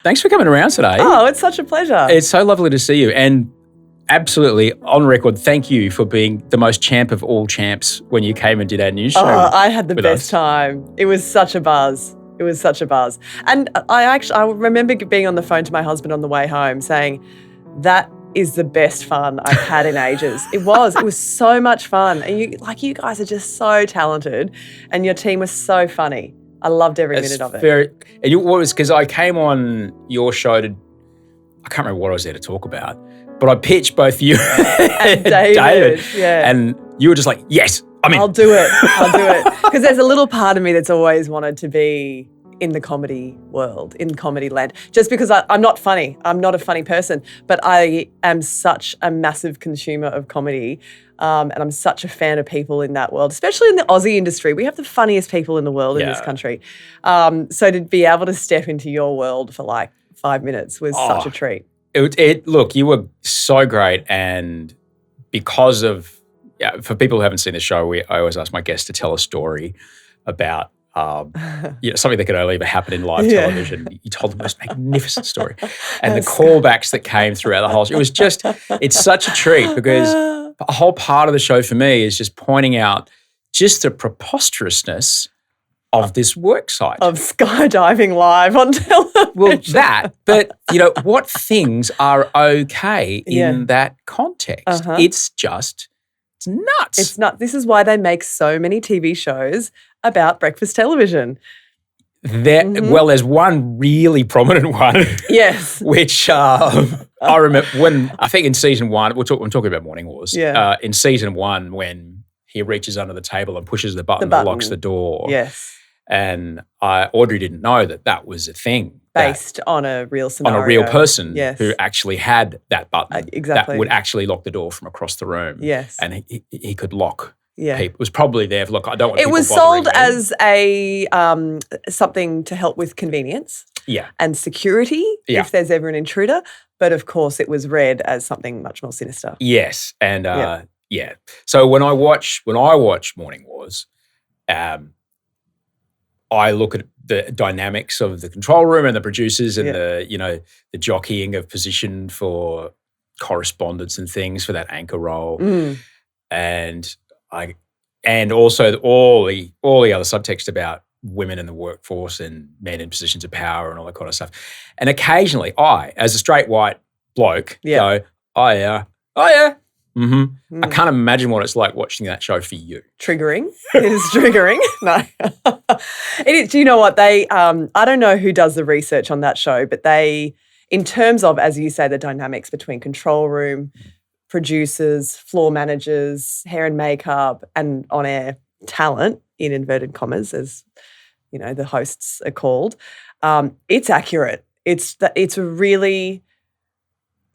Thanks for coming around today. Oh, it's such a pleasure. It's so lovely to see you. And absolutely, on record, thank you for being the most champ of all champs when you came and did our news show. Oh, I had the best us. time. It was such a buzz. It was such a buzz. And I remember being on the phone to my husband on the way home saying, that is the best fun I've had in ages. It was so much fun. And you guys are just so talented and your team was so funny. I loved every minute of it. Because I came on your show I can't remember what I was there to talk about, but I pitched both you and David. Yeah. And you were just like, yes, I'm in. I'll do it. Because there's a little part of me that's always wanted to be in the comedy world, in comedy land, just because I'm not funny. I'm not a funny person, but I am such a massive consumer of comedy. And I'm such a fan of people in that world, especially in the Aussie industry. We have the funniest people in the world in this country. So to be able to step into your world for like 5 minutes was such a treat. Look, you were so great. And because of, for people who haven't seen the show, I always ask my guests to tell a story about something that could only ever happen in live television. You told the most magnificent story. And the callbacks that came throughout the whole show. It's such a treat because a whole part of the show for me is just pointing out just the preposterousness of this work site. Of skydiving live on television. Well, but what things are okay in that context? It's nuts. It's nuts. This is why they make so many TV shows about breakfast television. Well, there's one really prominent one. Yes. Which I remember I think in season 1, I'm talking about Morning Wars. Yeah. In season 1, when he reaches under the table and pushes the button that locks the door. Yes. And Audrey didn't know that was a thing. Based on a real scenario. On a real person yes. who actually had that button exactly. that would actually lock the door from across the room. Yes. And he could lock people. It was probably there for, look, I don't want it people was bothering sold me. as a something to help with convenience and security if there's ever an intruder. But, of course, it was read as something much more sinister. Yes. And, So when I watch Morning Wars, I look at the dynamics of the control room and the producers and the jockeying of position for correspondence and things for that anchor role, and also all the other subtext about women in the workforce and men in positions of power and all that kind of stuff. And occasionally, I, as a straight white bloke, go, oh yeah. Mm-hmm. I can't imagine what it's like watching that show for you. Triggering. It is triggering. No. It is. Do you know what? They, I don't know who does the research on that show, but they, in terms of, as you say, the dynamics between control room, producers, floor managers, hair and makeup, and on-air talent, in inverted commas, as, the hosts are called, it's accurate. It's a really,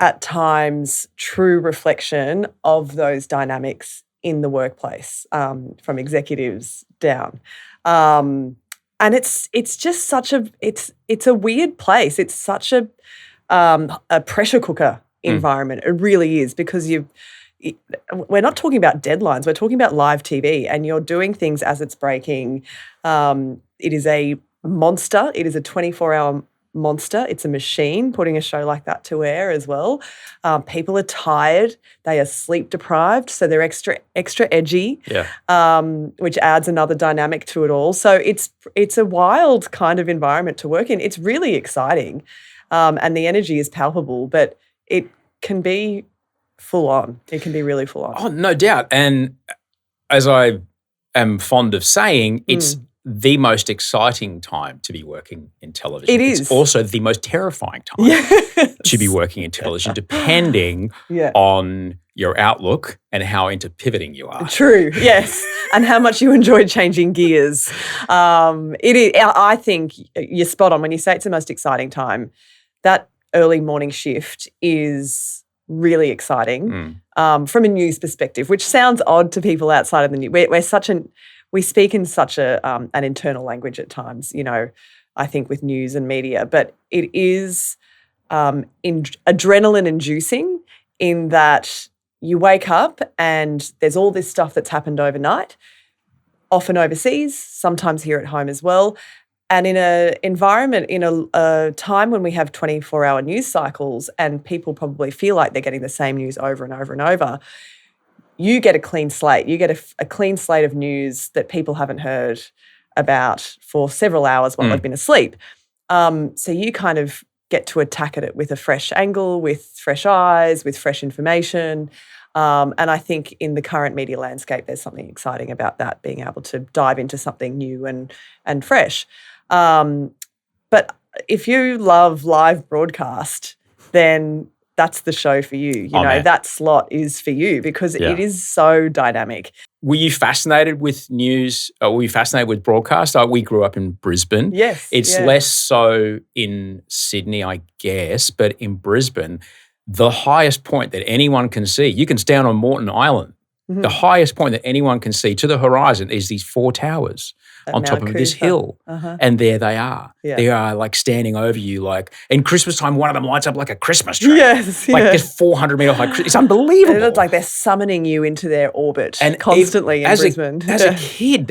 at times, true reflection of those dynamics in the workplace, from executives down. And it's just such it's a weird place. It's such a pressure cooker environment. It really is, because we're not talking about deadlines. We're talking about live TV, and you're doing things as it's breaking. It is a monster. It is a 24-hour monster. It's a machine putting a show like that to air as well. People are tired. They are sleep deprived, so they're extra edgy. Which adds another dynamic to it all. So it's a wild kind of environment to work in. It's really exciting, and the energy is palpable, but it can be full on. It can be really full on. Oh, no doubt. And as I am fond of saying, it's the most exciting time to be working in television. It is. It's also the most terrifying time to be working in television, depending on your outlook and how into pivoting you are. True, yes. And how much you enjoy changing gears. It is. I think you're spot on when you say it's the most exciting time. That early morning shift is really exciting from a news perspective, which sounds odd to people outside of the news. We speak in such an internal language at times, I think with news and media, but it is adrenaline inducing in that you wake up and there's all this stuff that's happened overnight, often overseas, sometimes here at home as well. And in an environment, in a time when we have 24-hour news cycles and people probably feel like they're getting the same news over and over and over, you get a clean slate. You get a clean slate of news that people haven't heard about for several hours while they've been asleep. So you kind of get to attack at it with a fresh angle, with fresh eyes, with fresh information. And I think in the current media landscape, there's something exciting about that, being able to dive into something new and fresh. But if you love live broadcast, then that's the show for you. You know, that slot is for you because it is so dynamic. Were you fascinated with news? Were you fascinated with broadcast? We grew up in Brisbane. Yes. It's less so in Sydney, I guess, but in Brisbane, the highest point that anyone can see, you can stand on Moreton Island. Mm-hmm. The highest point that anyone can see to the horizon is these 4 towers on top of this hill. And there they are. Yeah. They are like standing over you, like in Christmas time, one of them lights up like a Christmas tree. Yes. Like just 400 metre high. It's unbelievable. It looks like they're summoning you into their orbit and constantly in Brisbane. As a kid,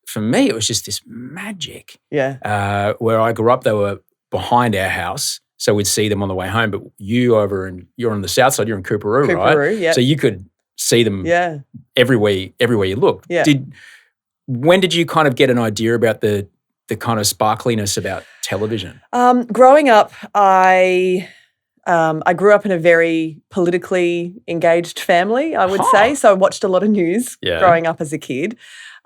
for me, it was just this magic. Yeah. Where I grew up, they were behind our house. So we'd see them on the way home. But you're on the south side, you're in Coorparoo, right? Yeah. So you could see them everywhere you looked. Yeah. When did you kind of get an idea about the kind of sparkliness about television? Growing up, I grew up in a very politically engaged family, I would say. So I watched a lot of news growing up as a kid.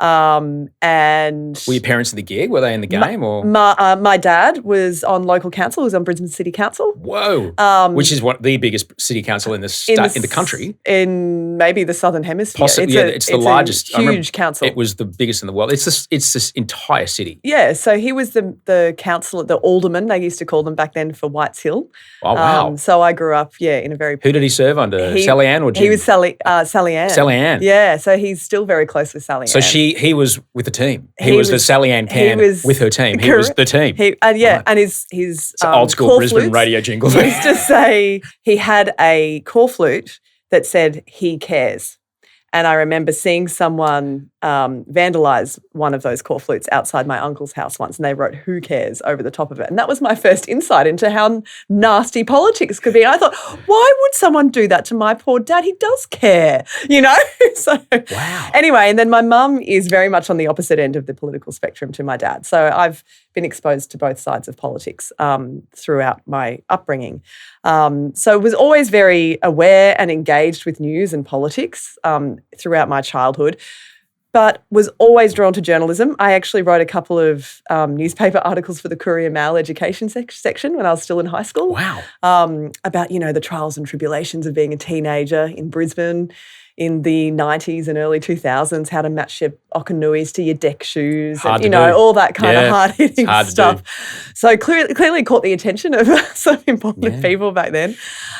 And were your parents in the gig? Were they in the game? My dad was on local council. He was on Brisbane City Council. Whoa! Which is the biggest city council in the country, in maybe the Southern Hemisphere. Possibly, it's the largest, huge council. It was the biggest in the world. It's this entire city. Yeah. So he was the councillor, the alderman they used to call them back then for Whites Hill. Oh wow! So I grew up, in a very. Who did he serve under? Sally Ann or Jim? He was Sally Ann. Sally Ann. Yeah. So he's still very close with Sally Ann. So he was with the team. He was the Sally Ann can with her team. He was the team. And his old school Brisbane flutes, radio jingle. He used to say he had a core flute that said "He cares." And I remember seeing someone vandalise one of those core flutes outside my uncle's house once, and they wrote "Who cares" over the top of it. And that was my first insight into how nasty politics could be. And I thought, why would someone do that to my poor dad? He does care, So wow. Anyway, and then my mum is very much on the opposite end of the political spectrum to my dad. So I've been exposed to both sides of politics throughout my upbringing. So was always very aware and engaged with news and politics throughout my childhood, but was always drawn to journalism. I actually wrote a couple of newspaper articles for the Courier Mail education section when I was still in high school. Wow. About, the trials and tribulations of being a teenager in Brisbane in the 90s and early 2000s, how to match your Okanuis to your deck shoes, and, all that kind of hard-hitting stuff. So clearly caught the attention of some important people back then.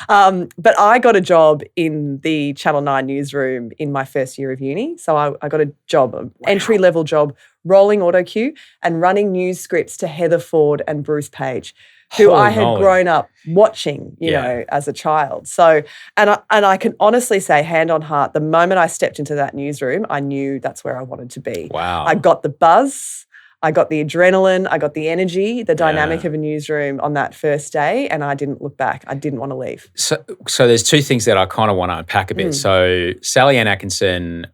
But I got a job in the Channel 9 newsroom in my first year of uni. So I got a job, an entry-level job, rolling auto cue and running news scripts to Heather Ford and Bruce Page, who I had grown up watching, you know, as a child. So, and I can honestly say, hand on heart, the moment I stepped into that newsroom, I knew that's where I wanted to be. Wow. I got the buzz, I got the adrenaline, I got the energy, the dynamic of a newsroom on that first day, and I didn't look back. I didn't want to leave. So there's two things that I kind of want to unpack a bit. So Sally Ann Atkinson,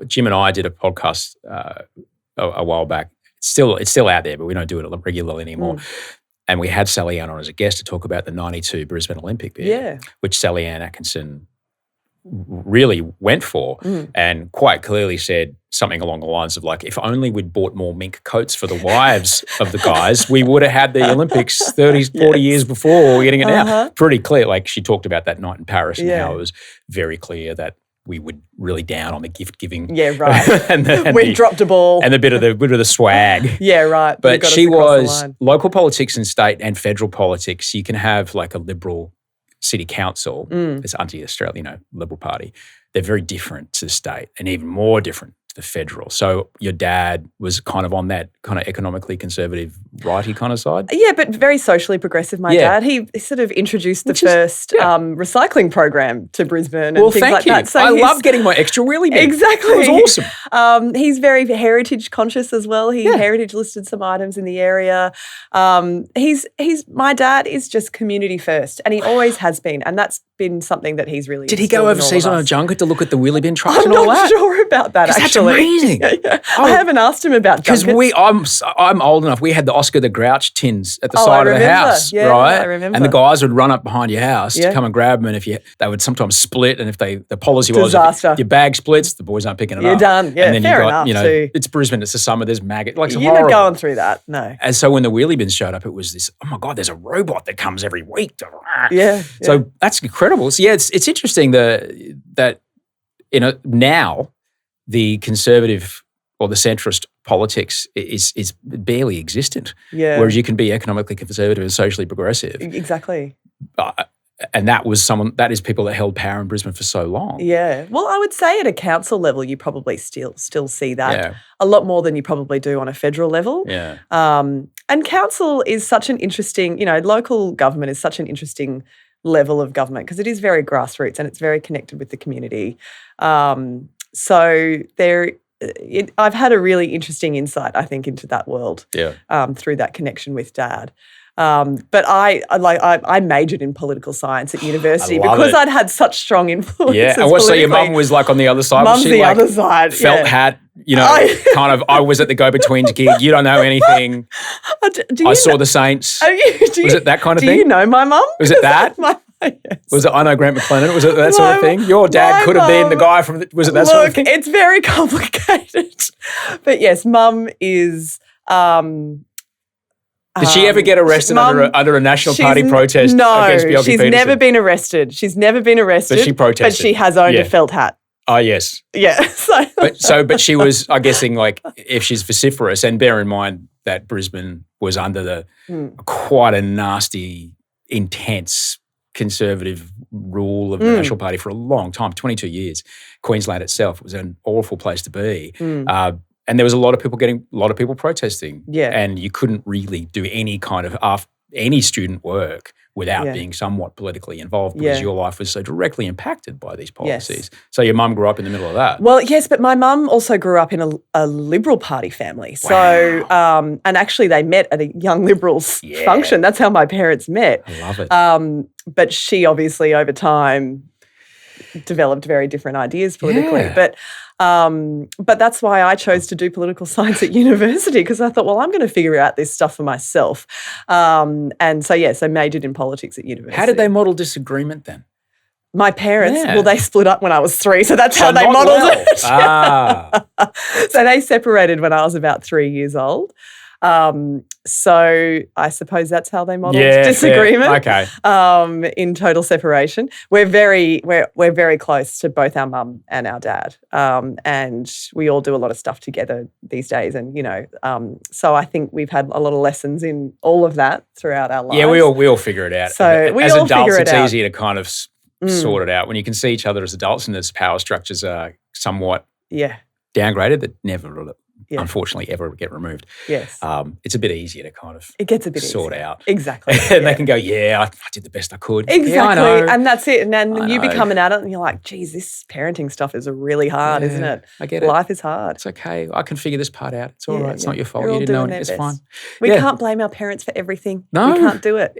Jim and I did a podcast a while back. It's still out there, but we don't do it regularly anymore. And we had Sally Ann on as a guest to talk about the 92 Brisbane Olympic bid, which Sally Ann Atkinson really went for and quite clearly said something along the lines of like, if only we'd bought more mink coats for the wives of the guys, we would have had the Olympics 30, 40 years before we're getting it now. Pretty clear. Like she talked about that night in Paris and how it was very clear that we were really down on the gift giving. Yeah, right. and we dropped a ball. And a bit of the swag. Yeah, right. But she was local politics and state and federal politics. You can have like a Liberal city council. It's anti-Australia, Liberal Party. They're very different to the state and even more different the federal. So your dad was kind of on that kind of economically conservative, righty kind of side? Yeah, but very socially progressive, my dad. He sort of introduced the first recycling program to Brisbane and things like that. So I love getting my extra wheelie bin. Exactly. It was awesome. He's very heritage conscious as well. He heritage listed some items in the area. My dad is just community first, and he always has been, and that's been something that he's really. Did he go overseas on a junket to look at the wheelie bin trucks and all that? I'm not sure about that, actually. That's amazing. I haven't asked him about junkets. Because I'm old enough. We had the Oscar the Grouch tins at the side of the house, right? I remember. And the guys would run up behind your house to come and grab them, and they would sometimes split. And if the policy was if your bag splits, the boys aren't picking it up. You're done. Yeah, and then fair enough. It's Brisbane. It's the summer. There's maggots. Like, you're not going through that. No. And so when the wheelie bins showed up, it was this. Oh my God! There's a robot that comes every week. Yeah. So that's incredible. So it's interesting that now the conservative or the centrist politics is barely existent. Yeah. Whereas you can be economically conservative and socially progressive. Exactly. And that is people that held power in Brisbane for so long. Yeah. Well, I would say at a council level, you probably still see that a lot more than you probably do on a federal level. Yeah. And council is such an interesting, local government is such an interesting level of government because it is very grassroots and it's very connected with the community. So I've had a really interesting insight, I think, into that world through that connection with Dad. But I majored in political science at university because I'd had such strong influences. Yeah, and so your mum was like on the other side. Mum's the other side. Felt hat, kind of. I was at the go-betweens gig. You don't know anything. I saw the Saints. Was it that kind of thing? Do you know my mum? Was it that? Yes. Was it I know Grant McLennan? Was it that sort of thing? Your dad could have been the guy from. Was it that sort of thing? It's very complicated, but yes, Mum is. Did she ever get arrested under a National Party protest against BLP No, she's Peterson? never been arrested. She's never been arrested. But she protested. But she has owned a felt hat. Oh, yes. Yeah. But she was, I'm guessing, like, if she's vociferous, and bear in mind that Brisbane was under quite a nasty, intense conservative rule of the National Party for a long time, 22 years. Queensland itself was an awful place to be. And there was a lot of people protesting. Yeah. And you couldn't really do any kind of any student work without being somewhat politically involved because your life was so directly impacted by these policies. Yes. So your mum grew up in the middle of that. Well, yes, but my mum also grew up in a Liberal Party family. Wow. So, and actually they met at a Young Liberals function. That's how my parents met. I love it. But she obviously over time developed very different ideas politically. Yeah. But that's why I chose to do political science at university because I thought, well, I'm going to figure out this stuff for myself. And so, I majored in politics at university. How did they model disagreement then? My parents, they split up when I was 3, so that's how they modeled it. So they separated when I was about 3 years old. So I suppose that's how they modeled disagreement. Okay. In total separation. We're very close to both our mum and our dad. And we all do a lot of stuff together these days. And, so I think we've had a lot of lessons in all of that throughout our lives. Yeah, we all figure it out. So as adults, it's easier to kind of sort it out when you can see each other as adults and there's power structures are somewhat downgraded that never unfortunately ever get removed. Yes. It's a bit easier to kind of sort out. Exactly. And they can go, I did the best I could. Exactly. Yeah, I know. And that's it. And then you become an adult and you're like, geez, this parenting stuff is really hard, isn't it? I get it. Life is hard. It's okay. I can figure this part out. It's all right. It's not your fault. You didn't know it. It's fine. We can't blame our parents for everything. No. We can't do it.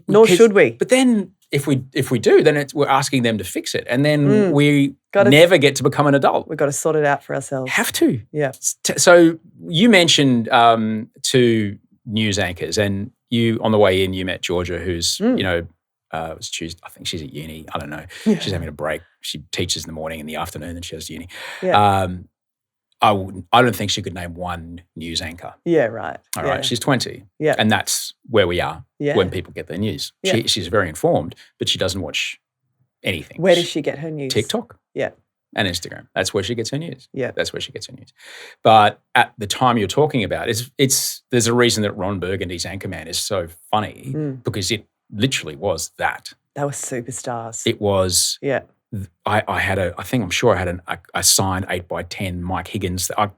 Nor should we. But then if we do, then we're asking them to fix it. And then we never get to become an adult. We've got to sort it out for ourselves. Have to. Yeah. So you mentioned 2 news anchors and you, on the way in, you met Georgia who's, it was Tuesday. I think she's at uni. I don't know. Yeah. She's having a break. She teaches in the morning and the afternoon and she goes to uni. Yeah. I don't think she could name one news anchor. Yeah, right. All right. She's 20. Yeah. And that's where we are when people get their news. Yeah. She's very informed, but she doesn't watch anything. Where does she get her news? TikTok. Yeah. And Instagram. That's where she gets her news. Yeah. That's where she gets her news. But at the time you're talking about, there's a reason that Ron Burgundy's Anchorman is so funny because it literally was that. They were superstars. It was I'm sure I had a signed 8x10 Mike Higgins. I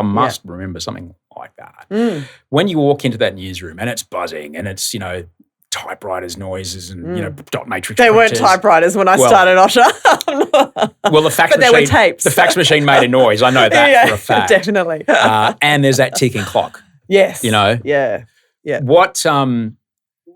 must remember something like that. When you walk into that newsroom and it's buzzing and it's, typewriters noises and, dot matrix There printers. weren't typewriters when I started, Osher. Well, the fax but machine. there were tapes. The fax machine made a noise. I know that for a fact. Definitely. And there's that ticking clock. Yes. Yeah. What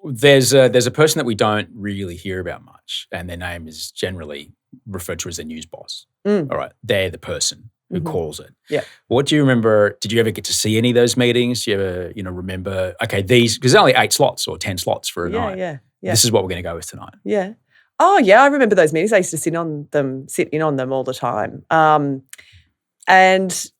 there's a person that we don't really hear about much, and their name is generally referred to as the news boss. All right, they're the person who calls it. Yeah. What do you remember? Did you ever get to see any of those meetings? Do you ever, remember? Okay, these because there's only 8 slots or 10 slots for a night. Yeah. This is what we're going to go with tonight. Yeah. Oh yeah, I remember those meetings. I used to sit in on them all the time. And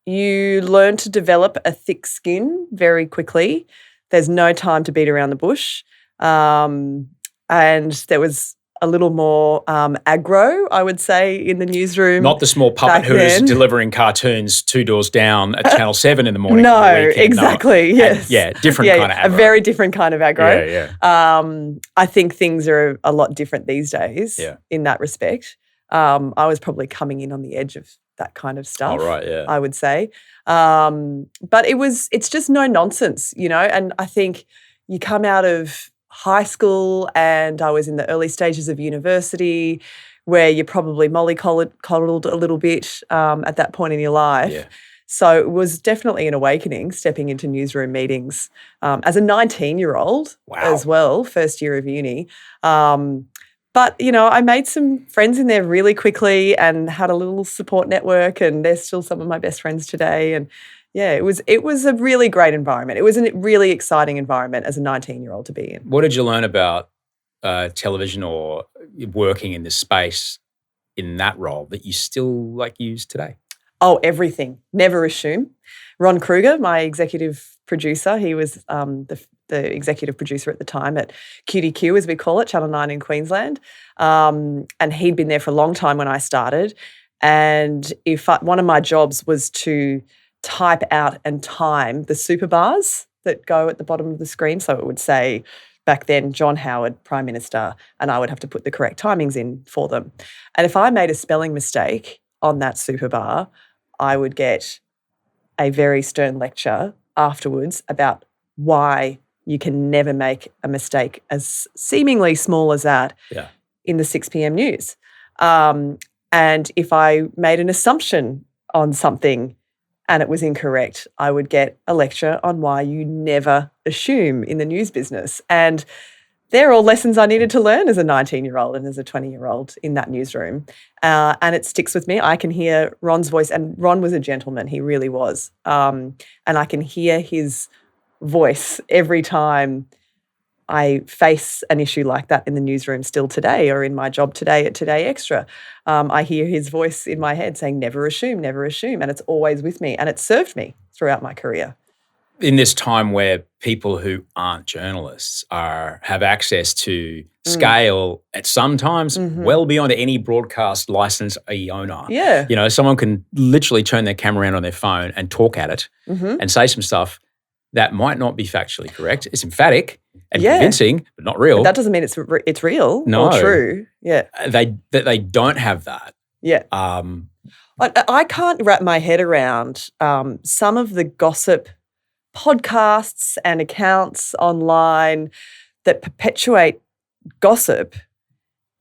you learn to develop a thick skin very quickly. There's no time to beat around the bush. And there was a little more aggro, I would say, in the newsroom. Not the small puppet who's delivering cartoons 2 doors down at Channel 7 in the morning. No, for the weekend. exactly. No. Yes. Different kind of aggro. A very different kind of aggro. Yeah. I think things are a lot different these days in that respect. I was probably coming in on the edge of that kind of stuff. Oh, right, yeah. I would say. But it's just no nonsense, and I think you come out of high school and I was in the early stages of university where you're probably mollycoddled a little bit at that point in your life. Yeah. So it was definitely an awakening stepping into newsroom meetings as a 19-year-old as well, first year of uni. But, I made some friends in there really quickly and had a little support network, and they're still some of my best friends today. And, it was a really great environment. It was a really exciting environment as a 19-year-old to be in. What did you learn about television or working in this space in that role that you still use today? Oh, everything. Never assume. Ron Kruger, my executive producer, he was the executive producer at the time at QDQ, as we call it, Channel 9 in Queensland. And he'd been there for a long time when I started. And one of my jobs was to type out and time the super bars that go at the bottom of the screen. So it would say, back then, John Howard, Prime Minister, and I would have to put the correct timings in for them. And if I made a spelling mistake on that super bar, I would get a very stern lecture afterwards about why you can never make a mistake as seemingly small as that in the 6 p.m. news. And if I made an assumption on something and it was incorrect, I would get a lecture on why you never assume in the news business. And they're all lessons I needed to learn as a 19-year-old and as a 20-year-old in that newsroom. And it sticks with me. I can hear Ron's voice, and Ron was a gentleman. He really was. And I can hear his voice every time I face an issue like that in the newsroom still today, or in my job today at Today Extra. I hear his voice in my head saying, never assume, and it's always with me, and it served me throughout my career. In this time where people who aren't journalists have access to scale at sometimes well beyond any broadcast licensee owner. Yeah. Someone can literally turn their camera around on their phone and talk at it and say some stuff that might not be factually correct. It's emphatic and convincing, but not real. But that doesn't mean it's real or true. Yeah. They don't have that. Yeah. I can't wrap my head around some of the gossip podcasts and accounts online that perpetuate gossip,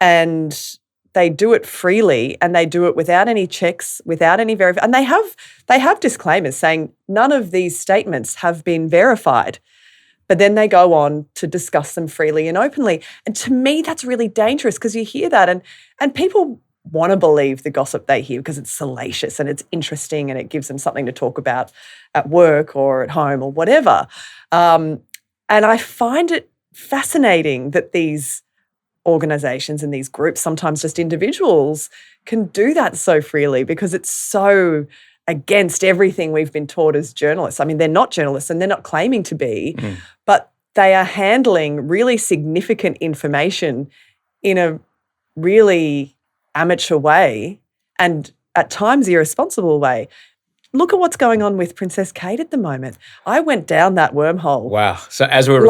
and they do it freely and they do it without any checks, without any verification. And they have disclaimers saying none of these statements have been verified, but then they go on to discuss them freely and openly. And to me, that's really dangerous, because you hear that and people want to believe the gossip they hear because it's salacious and it's interesting and it gives them something to talk about at work or at home or whatever. And I find it fascinating that these organisations and these groups, sometimes just individuals, can do that so freely, because it's so against everything we've been taught as journalists. I mean, they're not journalists and they're not claiming to be, but they are handling really significant information in a really amateur way and at times irresponsible way. Look at what's going on with Princess Kate at the moment. I went down that wormhole. Wow. So as we're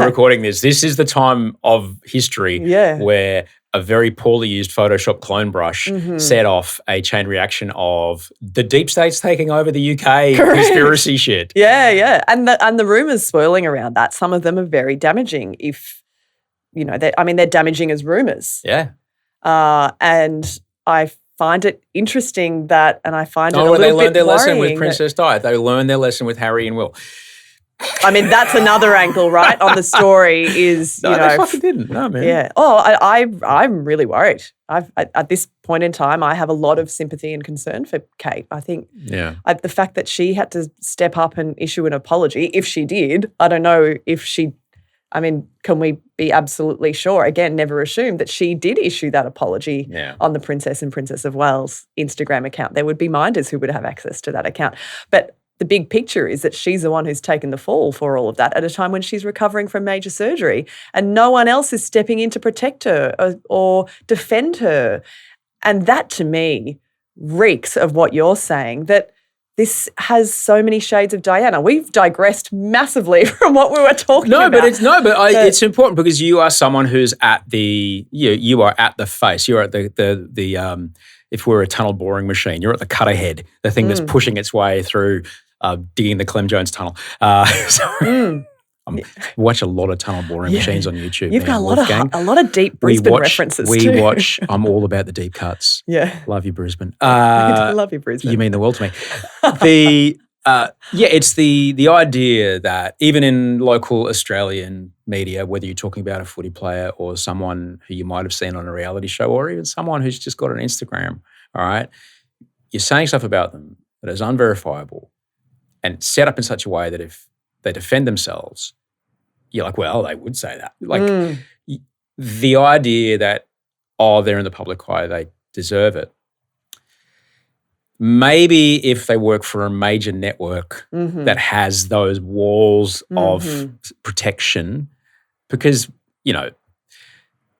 recording this is the time of history where a very poorly used Photoshop clone brush set off a chain reaction of the deep state's taking over the UK conspiracy shit. Yeah. And the rumours swirling around that, some of them are very damaging if, they're damaging as rumours. Yeah. And I find it interesting that, and I find it a little bit they learned their lesson with worrying Princess Di. They learned their lesson with Harry and Will. I mean, that's another angle, right, on the story is, they fucking didn't. No, man. Yeah. Oh, I'm really worried. At this point in time, I have a lot of sympathy and concern for Kate. I think the fact that she had to step up and issue an apology, if she did, I don't know if she, can we be absolutely sure, again, never assume that she did issue that apology on the Princess and Princess of Wales Instagram account. There would be minders who would have access to that account. But the big picture is that she's the one who's taken the fall for all of that at a time when she's recovering from major surgery and no one else is stepping in to protect her or defend her. And that, to me, reeks of what you're saying, that this has so many shades of Diana. We've digressed massively from what we were talking about. It's important because you are someone who's at the you are at the face. You're at the if we're a tunnel boring machine, you're at the cutter head, the thing that's pushing its way through digging the Clem Jones tunnel. Watch a lot of tunnel boring machines on YouTube. You've got a lot of deep Brisbane references too. I'm all about the deep cuts. Yeah. Love you, Brisbane. I love you, Brisbane. You mean the world to me. It's the idea that even in local Australian media, whether you're talking about a footy player or someone who you might have seen on a reality show or even someone who's just got an Instagram, all right, you're saying stuff about them that is unverifiable and set up in such a way that if they defend themselves, you're like, well, they would say that. Like the idea that, they're in the public eye, they deserve it. Maybe if they work for a major network that has those walls of protection, because,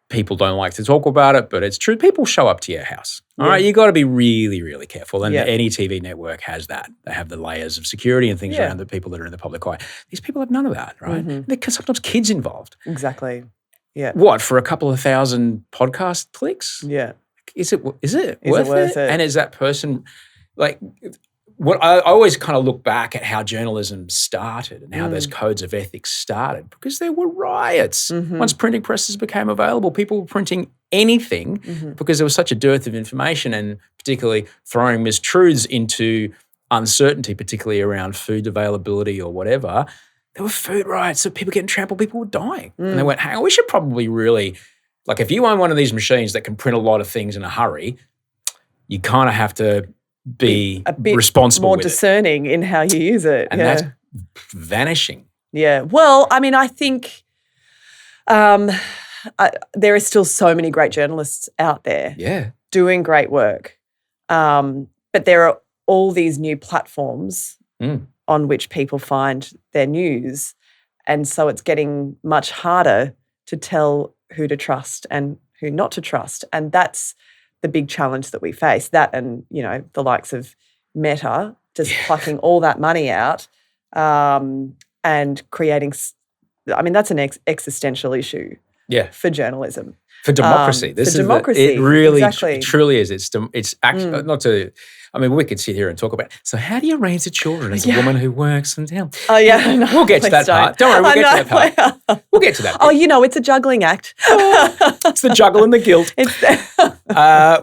people don't like to talk about it, but it's true. People show up to your house. All right, you got to be really, really careful. And any TV network has that. They have the layers of security and things around the people that are in the public eye. These people have none of that, right? There's sometimes kids involved. Exactly. Yeah. What, for a couple of thousand podcast clicks? Yeah. Is it worth it? And is that person like? What I always kind of look back at how journalism started and how those codes of ethics started, because there were riots. Once printing presses became available, people were printing anything because there was such a dearth of information, and particularly throwing mistruths into uncertainty, particularly around food availability or whatever. There were food riots, so people getting trampled, people were dying. And they went, hang on, we should probably really, like if you own one of these machines that can print a lot of things in a hurry, you kind of have to be a bit responsible, more with discerning in how you use it. And that's vanishing. Yeah. Well, I think there are still so many great journalists out there doing great work. But there are all these new platforms on which people find their news. And so it's getting much harder to tell who to trust and who not to trust. And that's the big challenge that we face, that and, the likes of Meta just plucking all that money out and creating, that's an existential issue for journalism. For democracy. It really truly is. It's actually not to, we could sit here and talk about, so how do you raise the children as a woman who works and down? Oh, yeah. No, we'll get to that part. Don't worry, we'll get to that part. We'll get to that part. It's a juggling act. It's the juggle and the guilt.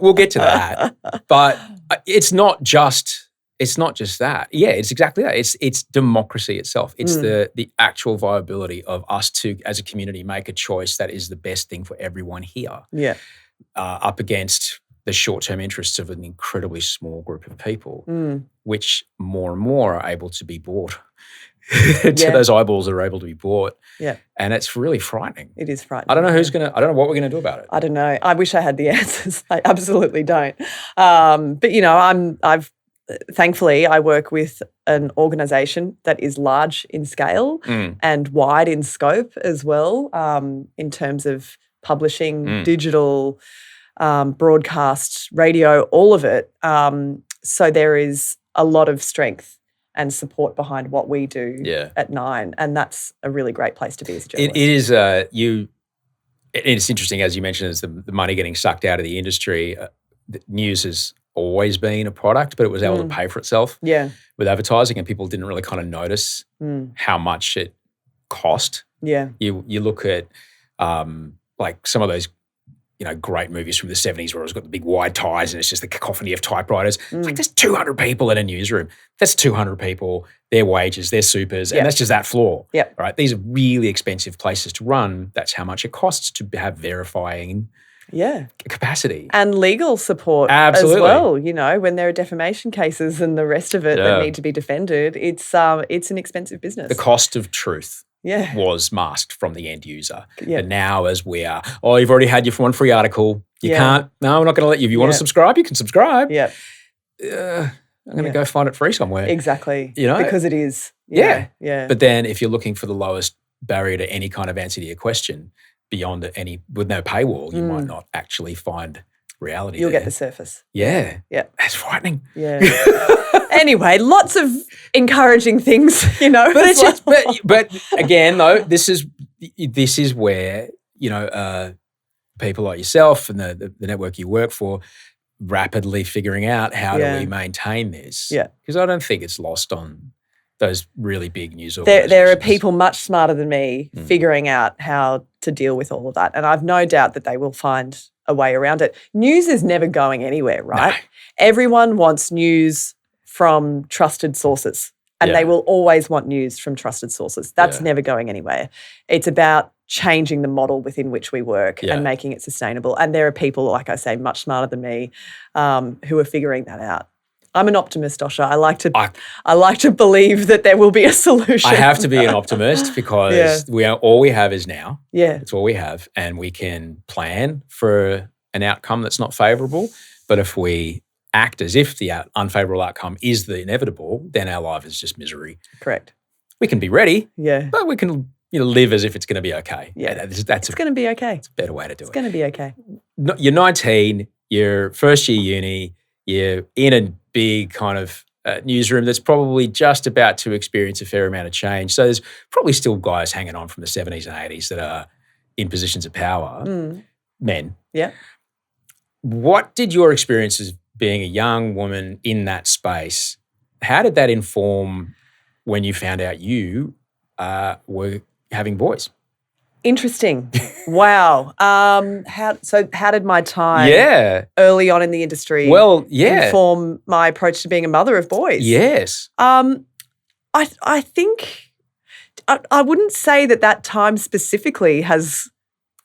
We'll get to that. But it's not just that. Yeah, it's exactly that. It's democracy itself. It's the actual viability of us to, as a community, make a choice that is the best thing for everyone here. Yeah. Up against the short-term interests of an incredibly small group of people, which more and more are able to be bought. Those eyeballs are able to be bought. Yeah. And it's really frightening. It is frightening. I don't know I don't know what we're going to do about it. I don't know. I wish I had the answers. I absolutely don't. But thankfully, I work with an organisation that is large in scale and wide in scope as well, in terms of publishing, digital, broadcast, radio, all of it. So there is a lot of strength and support behind what we do at Nine, and that's a really great place to be as a journalist. It is. it's interesting, as you mentioned, as the money getting sucked out of the industry, the news has always been a product, but it was able to pay for itself with advertising, and people didn't really kind of notice how much it cost. Yeah. You look at like some of those, great movies from the 70s where it's got the big wide ties and it's just the cacophony of typewriters. It's like there's 200 people in a newsroom. That's 200 people, their wages, their supers, and that's just that floor. Yep. Right? These are really expensive places to run. That's how much it costs to have verifying capacity. And legal support as well, when there are defamation cases and the rest of it that need to be defended. It's an expensive business. The cost of truth was masked from the end user. And now as we are, you've already had your one free article. You can't, no, we're not going to let you. If you want to subscribe, you can subscribe. Yeah. I'm going to go find it free somewhere. Exactly. Because it is. Yeah. But then if you're looking for the lowest barrier to any kind of answer to your question, beyond with no paywall, you might not actually find reality. You'll get the surface. Yeah. Yeah. That's frightening. Yeah. Anyway, lots of encouraging things, But again, though, this is where, people like yourself and the network you work for rapidly figuring out how do we maintain this. Yeah. Because I don't think it's lost on those really big news organizations. There are people much smarter than me figuring out how to deal with all of that. And I've no doubt that they will find a way around it. News is never going anywhere, right? No. Everyone wants news from trusted sources, and they will always want news from trusted sources. That's never going anywhere. It's about changing the model within which we work and making it sustainable. And there are people, like I say, much smarter than me who are figuring that out. I'm an optimist, Osher. I like to believe that there will be a solution. I have to be an optimist because all we have is now. Yeah. It's all we have. And we can plan for an outcome that's not favourable. But if we act as if the unfavourable outcome is the inevitable, then our life is just misery. Correct. We can be ready. Yeah. But we can live as if it's going to be okay. Yeah. It's going to be okay. It's a better way to do it. It's going to be okay. You're 19, you're first year uni, you're in a big kind of newsroom that's probably just about to experience a fair amount of change. So there's probably still guys hanging on from the 70s and 80s that are in positions of power, men. Yeah. What did your experiences being a young woman in that space, how did that inform when you found out you were having boys? Interesting. Wow. How did my time early on in the industry inform my approach to being a mother of boys? Yes. I think I wouldn't say that time specifically has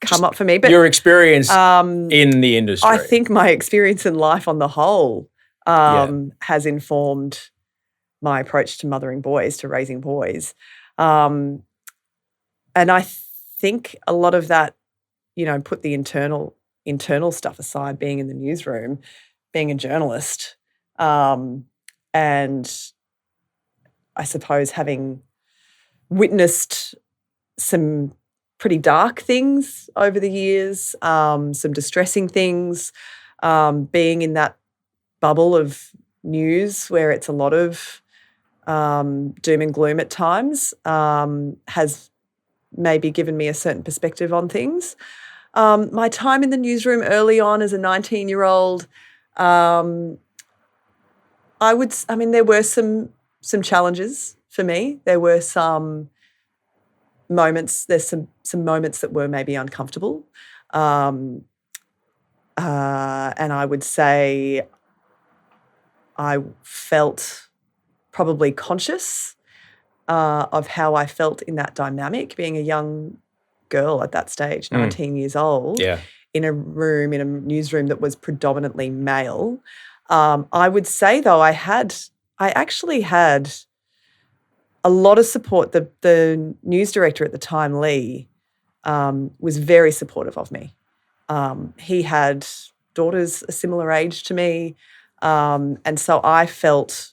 come up for me, but your experience in the industry. I think my experience in life on the whole has informed my approach to mothering boys, to raising boys. And I think a lot of that, put the internal stuff aside, being in the newsroom, being a journalist, and I suppose having witnessed some pretty dark things over the years, some distressing things, being in that bubble of news where it's a lot of doom and gloom at times, has maybe given me a certain perspective on things. My time in the newsroom early on as a 19-year-old, there were some challenges for me. There were some moments, there's some moments that were maybe uncomfortable. And I would say I felt probably conscious of how I felt in that dynamic, being a young girl at that stage, 19 years old, in a newsroom that was predominantly male. I would say, though, I actually had a lot of support. The news director at the time, Lee, was very supportive of me. He had daughters a similar age to me, and so I felt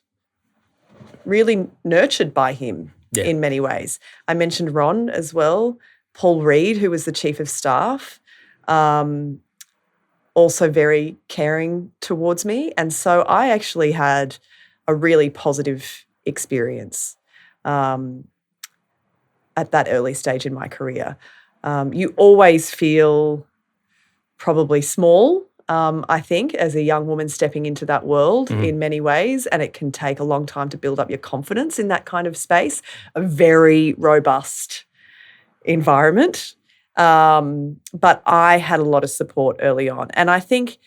really nurtured by him in many ways. I mentioned Ron as well, Paul Reed, who was the chief of staff, also very caring towards me. And so I actually had a really positive experience at that early stage in my career. You always feel probably small, I think, as a young woman stepping into that world in many ways, and it can take a long time to build up your confidence in that kind of space, a very robust environment. But I had a lot of support early on, and I think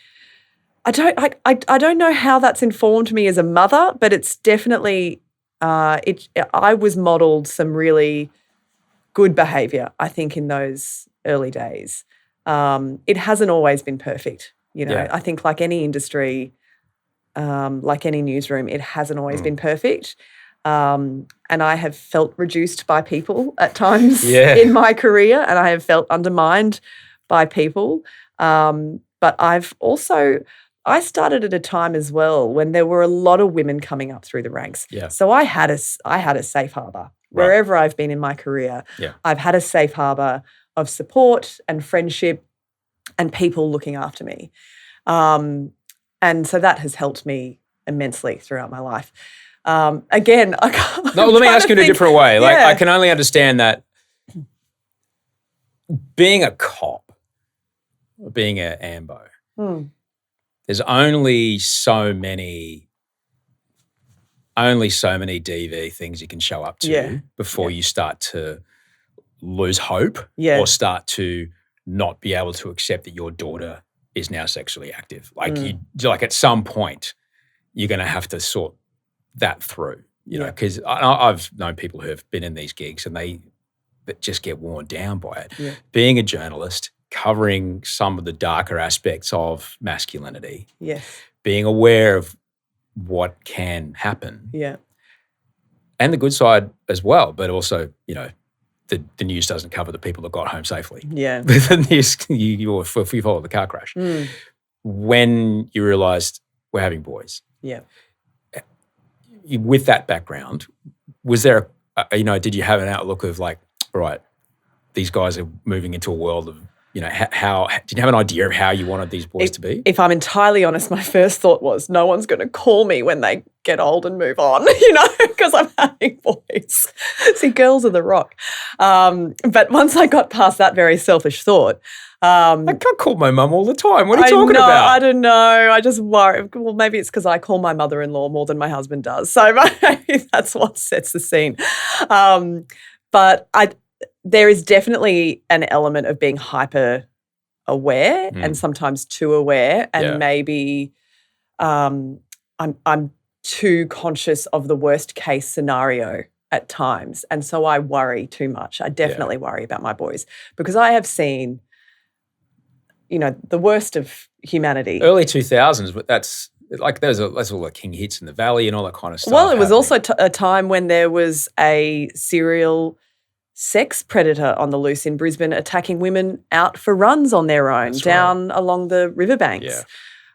I don't know how that's informed me as a mother, but it's definitely I was modelled some really good behaviour, I think, in those early days. It hasn't always been perfect, you know. I think like any industry, like any newsroom, it hasn't always been perfect. And I have felt reduced by people at times in my career, and I have felt undermined by people. But I started at a time as well when there were a lot of women coming up through the ranks. So I had a safe harbour. Wherever I've been in my career, I've had a safe harbour of support and friendship and people looking after me. And so that has helped me immensely throughout my life. Again, let me ask you in a different way. Like, I can only understand that being a cop, being an AMBO, there's only so many DV things you can show up to before you start to lose hope or start to not be able to accept that your daughter is now sexually active. Like like at some point, you're going to have to sort that through, you know, because I've known people who have been in these gigs and they just get worn down by it. Being a journalist, covering some of the darker aspects of masculinity, being aware of what can happen, and the good side as well, but also, you know, the news doesn't cover the people that got home safely. The news, you follow the car crash. When you realised we're having boys, with that background, was there, did you have an outlook of like, all right, these guys are moving into a world of, you know, how did you have an idea of how you wanted these boys to be? If I'm entirely honest, my first thought was no one's going to call me when they get old and move on, you know, because I'm having boys. See, girls are the rock. But once I got past that very selfish thought, I can't call my mum all the time. What are you talking about? I don't know. I just worry. Well, maybe it's because I call my mother-in-law more than my husband does. So maybe that's what sets the scene. But there is definitely an element of being hyper aware and sometimes too aware, and maybe I'm too conscious of the worst case scenario at times, and so I worry too much. I definitely worry about my boys because I have seen, you know, the worst of humanity. Early 2000s, but that's like that's all the King hits in the Valley and all that kind of stuff. Well, it was also a time when there was a serial sex predator on the loose in Brisbane attacking women out for runs on their own down along the riverbanks.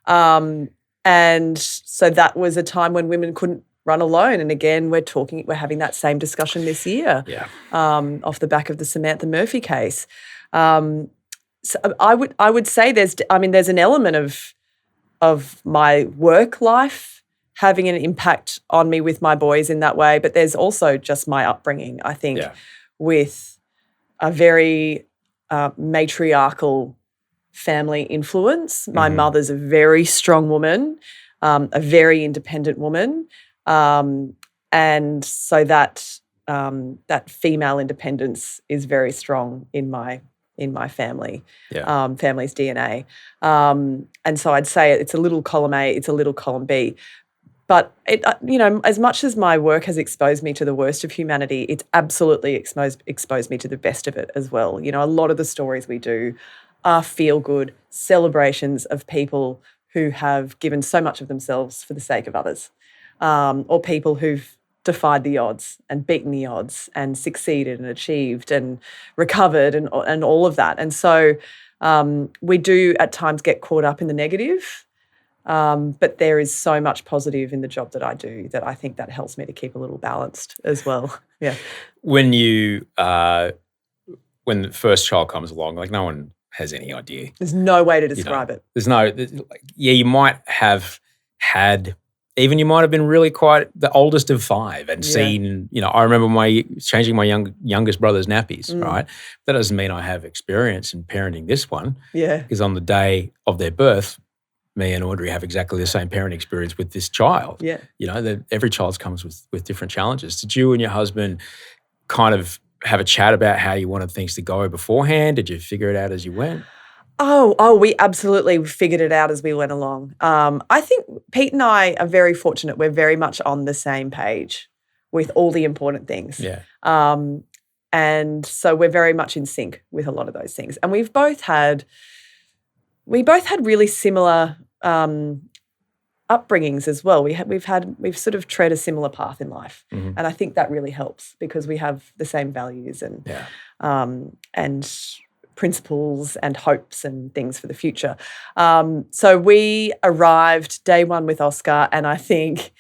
And so that was a time when women couldn't run alone. And again, we're having that same discussion this year off the back of the Samantha Murphy case. So I would say there's an element of my work life having an impact on me with my boys in that way, but there's also just my upbringing, I think, with a very matriarchal family influence. My mother's a very strong woman, a very independent woman, and so that female independence is very strong in my family, family's DNA. And so I'd say it's a little column A, it's a little column B. But, as much as my work has exposed me to the worst of humanity, it's absolutely exposed me to the best of it as well. You know, a lot of the stories we do are feel-good celebrations of people who have given so much of themselves for the sake of others, or people who've defied the odds and beaten the odds and succeeded and achieved and recovered and all of that. And so we do at times get caught up in the negative. But there is so much positive in the job that I do that I think that helps me to keep a little balanced as well. Yeah. When when the first child comes along, like no one has any idea. There's no way to describe it. There's no, you might have had even you might have been really quite the oldest of 5 and seen, I remember changing my youngest brother's nappies, right? That doesn't mean I have experience in parenting this one. Yeah. Because on the day of their birth, me and Audrey have exactly the same parenting experience with this child. Yeah. Every child comes with different challenges. Did you and your husband kind of have a chat about how you wanted things to go beforehand? Did you figure it out as you went? We absolutely figured it out as we went along. I think Pete and I are very fortunate. We're very much on the same page with all the important things. Yeah. And so we're very much in sync with a lot of those things. And we both had really similar upbringings as well. We've sort of tread a similar path in life, and I think that really helps because we have the same values and principles and hopes and things for the future. So we arrived day one with Oscar, and I think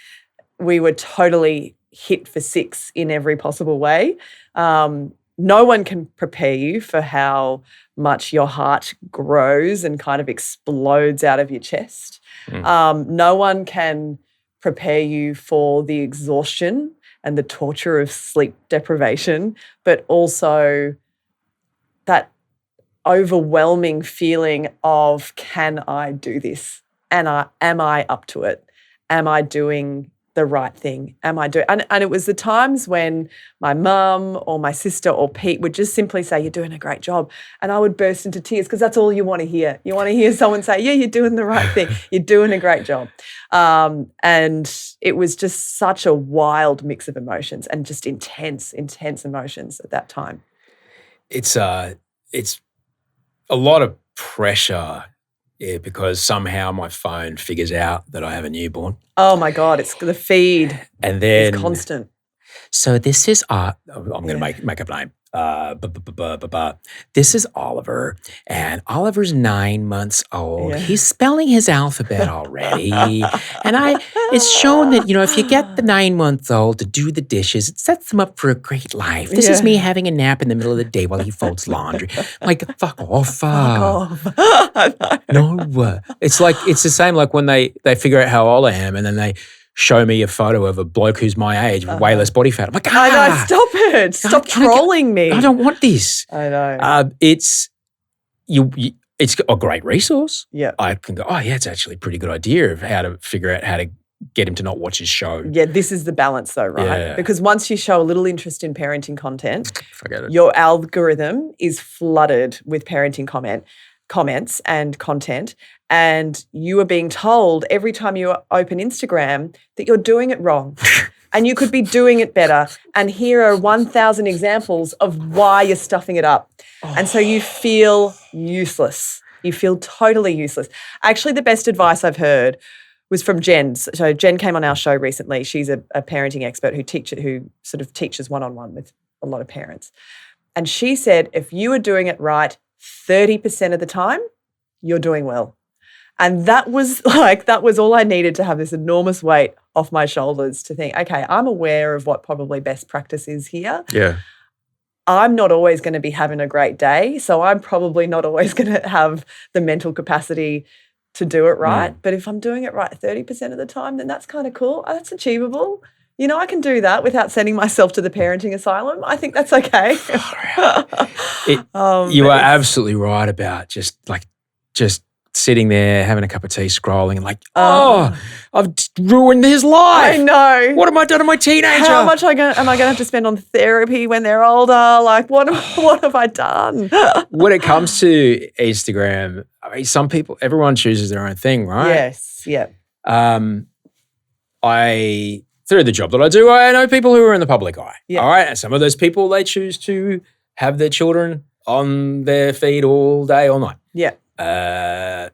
we were totally hit for 6 in every possible way. No one can prepare you for how much your heart grows and kind of explodes out of your chest. No one can prepare you for the exhaustion and the torture of sleep deprivation, but also that overwhelming feeling of, can I do this? And am I up to it? Am I doing the right thing? And it was the times when my mum or my sister or Pete would just simply say, you're doing a great job. And I would burst into tears because that's all you want to hear. You want to hear someone say, yeah, you're doing the right thing. You're doing a great job. And it was just such a wild mix of emotions and just intense emotions at that time. It's a lot of pressure, because somehow my phone figures out that I have a newborn. Oh my God, it's the feed. And then it's constant. So this is I'm going to make up a name. This is Oliver, and Oliver's 9 months old. Yeah. He's spelling his alphabet already. And it's shown that, if you get the 9-month-old to do the dishes, it sets them up for a great life. This is me having a nap in the middle of the day while he folds laundry. Like, fuck off. Fuck off. No. It's the same like when they figure out how old I am and then they show me a photo of a bloke who's my age with way less body fat. I'm like, I know, stop it. Stop trolling me. I don't want this. I know. It's a great resource. Yeah. I can go, it's actually a pretty good idea of how to figure out how to get him to not watch his show. Yeah, this is the balance though, right? Yeah. Because once you show a little interest in parenting content, forget it. Your algorithm is flooded with parenting comments and content, and you are being told every time you open Instagram that you're doing it wrong and you could be doing it better, and here are 1,000 examples of why you're stuffing it up. And so you feel useless. You feel totally useless. Actually, the best advice I've heard was from Jen. So Jen came on our show recently. She's a parenting expert who sort of teaches one-on-one with a lot of parents. And she said, if you are doing it right 30% of the time, you're doing well. And that was all I needed to have this enormous weight off my shoulders to think, okay, I'm aware of what probably best practice is here. Yeah. I'm not always going to be having a great day, so I'm probably not always going to have the mental capacity to do it right. But if I'm doing it right 30% of the time, then that's kind of cool. That's achievable. I can do that without sending myself to the parenting asylum. I think that's okay. You are absolutely right about just sitting there, having a cup of tea, scrolling, and I've ruined his life. I know. What have I done to my teenager? How much am I going to have to spend on therapy when they're older? Like, what have I done? When it comes to Instagram, I mean, everyone chooses their own thing, right? Yes, yeah. Through the job that I do, I know people who are in the public eye. Yeah. All right. And some of those people, they choose to have their children on their feed all day, all night. Yeah.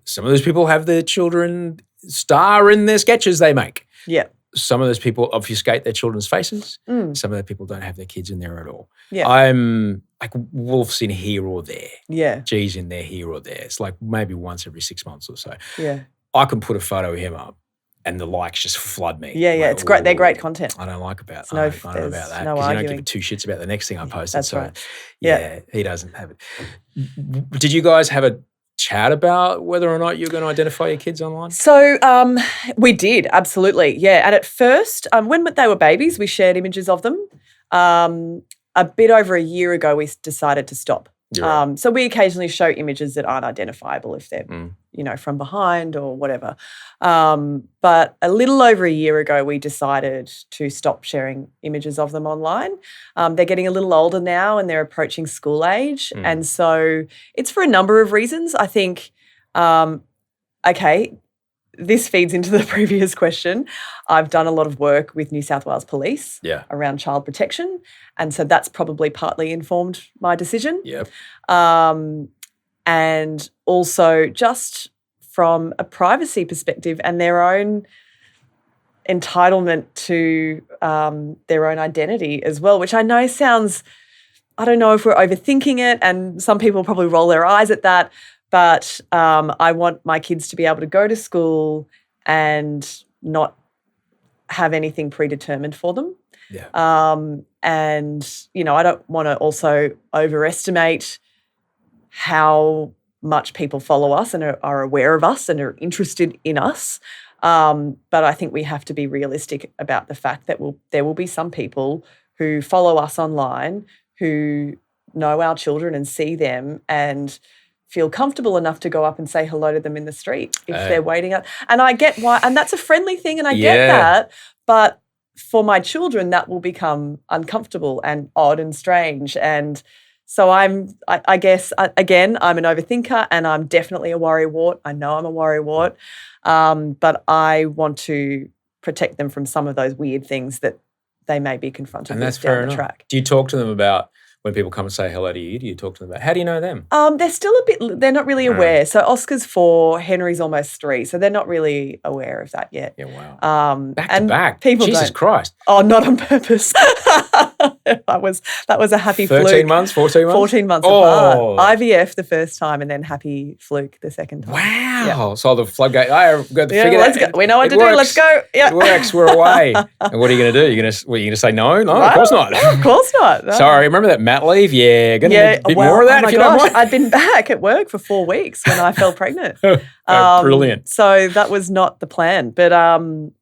Some of those people have their children star in their sketches they make. Yeah. Some of those people obfuscate their children's faces. Some of the people don't have their kids in there at all. Yeah. I'm like wolf's in here or there. Yeah. G's in there here or there. It's like maybe once every 6 months or so. Yeah. I can put a photo of him up and the likes just flood me. Yeah, yeah. It's great. They're great content. I don't like about that. No, I don't know about that. no Because you don't arguing. give two shits about the next thing I posted. That's so right. yeah, he doesn't have it. Did you guys have a chat about whether or not you're going to identify your kids online? So we did, absolutely, yeah. And at first, when they were babies, we shared images of them. A bit over a year ago, we decided to stop. Right. So we occasionally show images that aren't identifiable if they're, from behind or whatever. But a little over a year ago, we decided to stop sharing images of them online. They're getting a little older now and they're approaching school age. And so it's for a number of reasons. I think, this feeds into the previous question. I've done a lot of work with New South Wales Police around child protection, and so that's probably partly informed my decision. Yep. And also just from a privacy perspective and their own entitlement to their own identity as well, which I know sounds, I don't know if we're overthinking it, and some people probably roll their eyes at that. But I want my kids to be able to go to school and not have anything predetermined for them. Yeah. And, I don't want to also overestimate how much people follow us and are aware of us and are interested in us. But I think we have to be realistic about the fact that there will be some people who follow us online who know our children and see them and feel comfortable enough to go up and say hello to them in the street if they're waiting up. And I get why, and that's a friendly thing, and I get that. But for my children, that will become uncomfortable and odd and strange. And so I guess, again, I'm an overthinker and I'm definitely a worrywart. I know I'm a worrywart, but I want to protect them from some of those weird things that they may be confronted with down the track. Do you talk to them about, when people come and say hello to you, do you talk to them about, how do you know them? They're still they're not really aware. So Oscar's 4, Henry's almost 3, so they're not really aware of that yet. Yeah, wow. Back to back. People Jesus Christ. Oh, not on purpose. that was a happy 13 fluke. months, 14 months? 14 months apart. IVF the first time and then happy fluke the second time. Wow. Yeah. So the floodgate, I've got to figure let's that. Go. We know what to do. Let's go. Yeah. It works. We're away. And what are you going to do? You're going to say no? No, of course not. No, of course not. No. Sorry, remember that mat leave? Yeah, going to a bit more of that if you don't mind. I'd been back at work for 4 weeks when I fell pregnant. Brilliant. So that was not the plan. But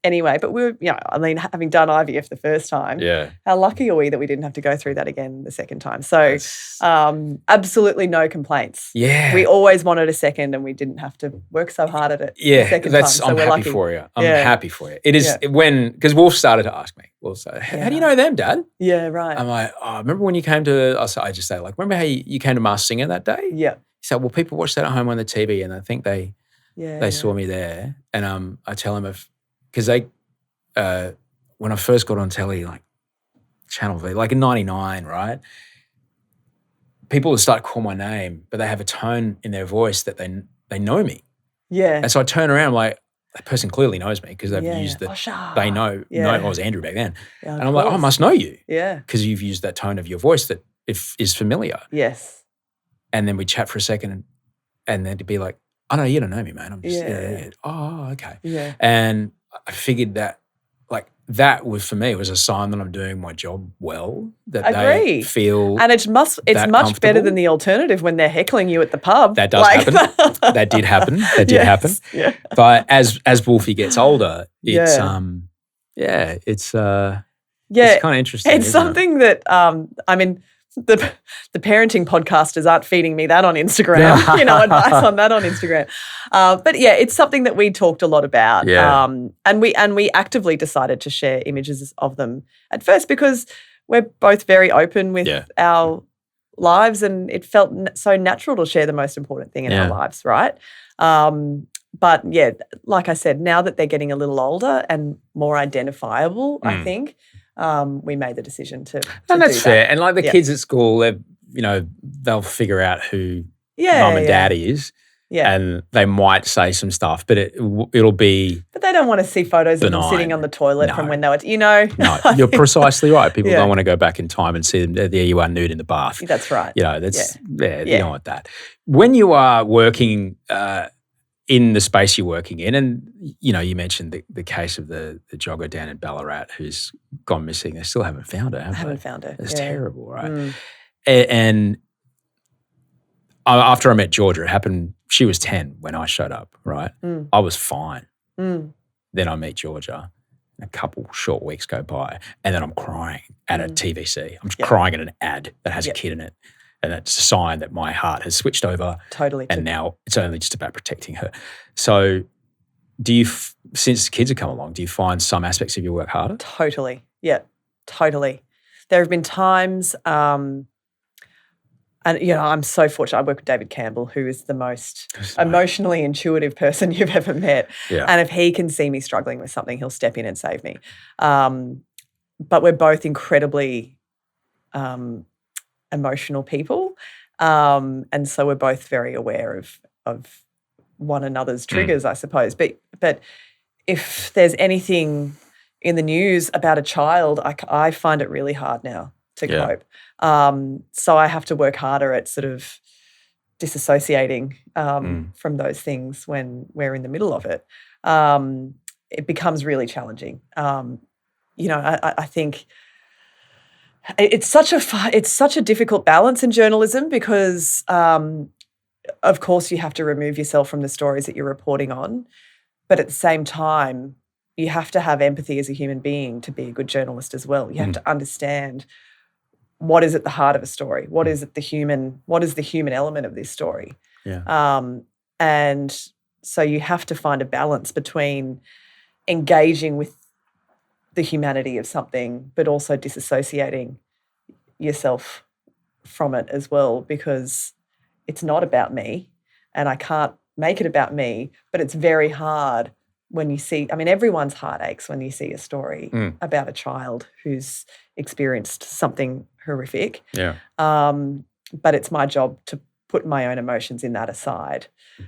anyway, but we were, having done IVF the first time, how lucky are we that we didn't have to go through that again the second time? So absolutely no complaints. Yeah. We always wanted a second and we didn't have to work so hard at it the second time. So I'm happy for you. I'm happy for you. It is because Wolf started to ask me, how do you know them, Dad? Yeah, right. I'm like, remember when you came to, I just say, remember how you came to Masked Singer that day? Yeah. He said, well, people watch that at home on the TV and I think they saw me there. And I tell them because they, when I first got on telly, Channel V, in 99, right? People would start to call my name, but they have a tone in their voice that they know me. Yeah. And so I turn around, that person clearly knows me because they've used Osher. They know, I was Andrew back then. Yeah, and I'm like, I must know you. Yeah. Because you've used that tone of your voice that is familiar. Yes. And then we chat for a second and then to be like, oh, no, you don't know me, man. I'm just, oh, okay. Yeah. And I figured that, that was, for me, was a sign that I'm doing my job well, that they feel and it's much better than the alternative when they're heckling you at the pub. That does happen. That did happen. That did happen. Yeah. But as Wolfie gets older, it's it's kind of interesting. It's something that the parenting podcasters aren't feeding me that on Instagram, advice on that on Instagram. But it's something that we talked a lot about. Yeah. And we actively decided to share images of them at first because we're both very open with our lives and it felt so natural to share the most important thing in our lives, right? But like I said, now that they're getting a little older and more identifiable, I think, we made the decision to and that's do fair. that. And the kids at school, they'll figure out who mum and dad is. Yeah. And they might say some stuff, but it'll be But they don't want to see photos of them sitting on the toilet from when they were, No, you're precisely right. People don't want to go back in time and see them. There you are nude in the bath. That's right. You don't want that. When you are working in the space you're working in, and, you mentioned the case of the jogger down in Ballarat who's gone missing. They still haven't found her, haven't found her. It's terrible, right? And after I met Georgia, it happened she was 10 when I showed up, right? I was fine. Then I meet Georgia. A couple short weeks go by, and then I'm crying at a TVC. I'm crying at an ad that has a kid in it. And that's a sign that my heart has switched over. Totally. And now it's only just about protecting her. So since kids have come along, do you find some aspects of your work harder? Totally. Yeah, totally. There have been times, and I'm so fortunate. I work with David Campbell, who is the most emotionally intuitive person you've ever met. Yeah. And if he can see me struggling with something, he'll step in and save me. But we're both incredibly emotional people, and so we're both very aware of one another's triggers, I suppose. But if there's anything in the news about a child, I find it really hard now to cope. So I have to work harder at sort of disassociating from those things when we're in the middle of it. It becomes really challenging. I think it's such a difficult balance in journalism because, of course, you have to remove yourself from the stories that you're reporting on, but at the same time, you have to have empathy as a human being to be a good journalist as well. You have to understand what is at the heart of a story, what is the human element of this story. Yeah. And so you have to find a balance between engaging with the humanity of something, but also disassociating yourself from it as well, because it's not about me and I can't make it about me, but it's very hard when you see, everyone's heart aches when you see a story about a child who's experienced something horrific. Yeah. But it's my job to put my own emotions in that aside.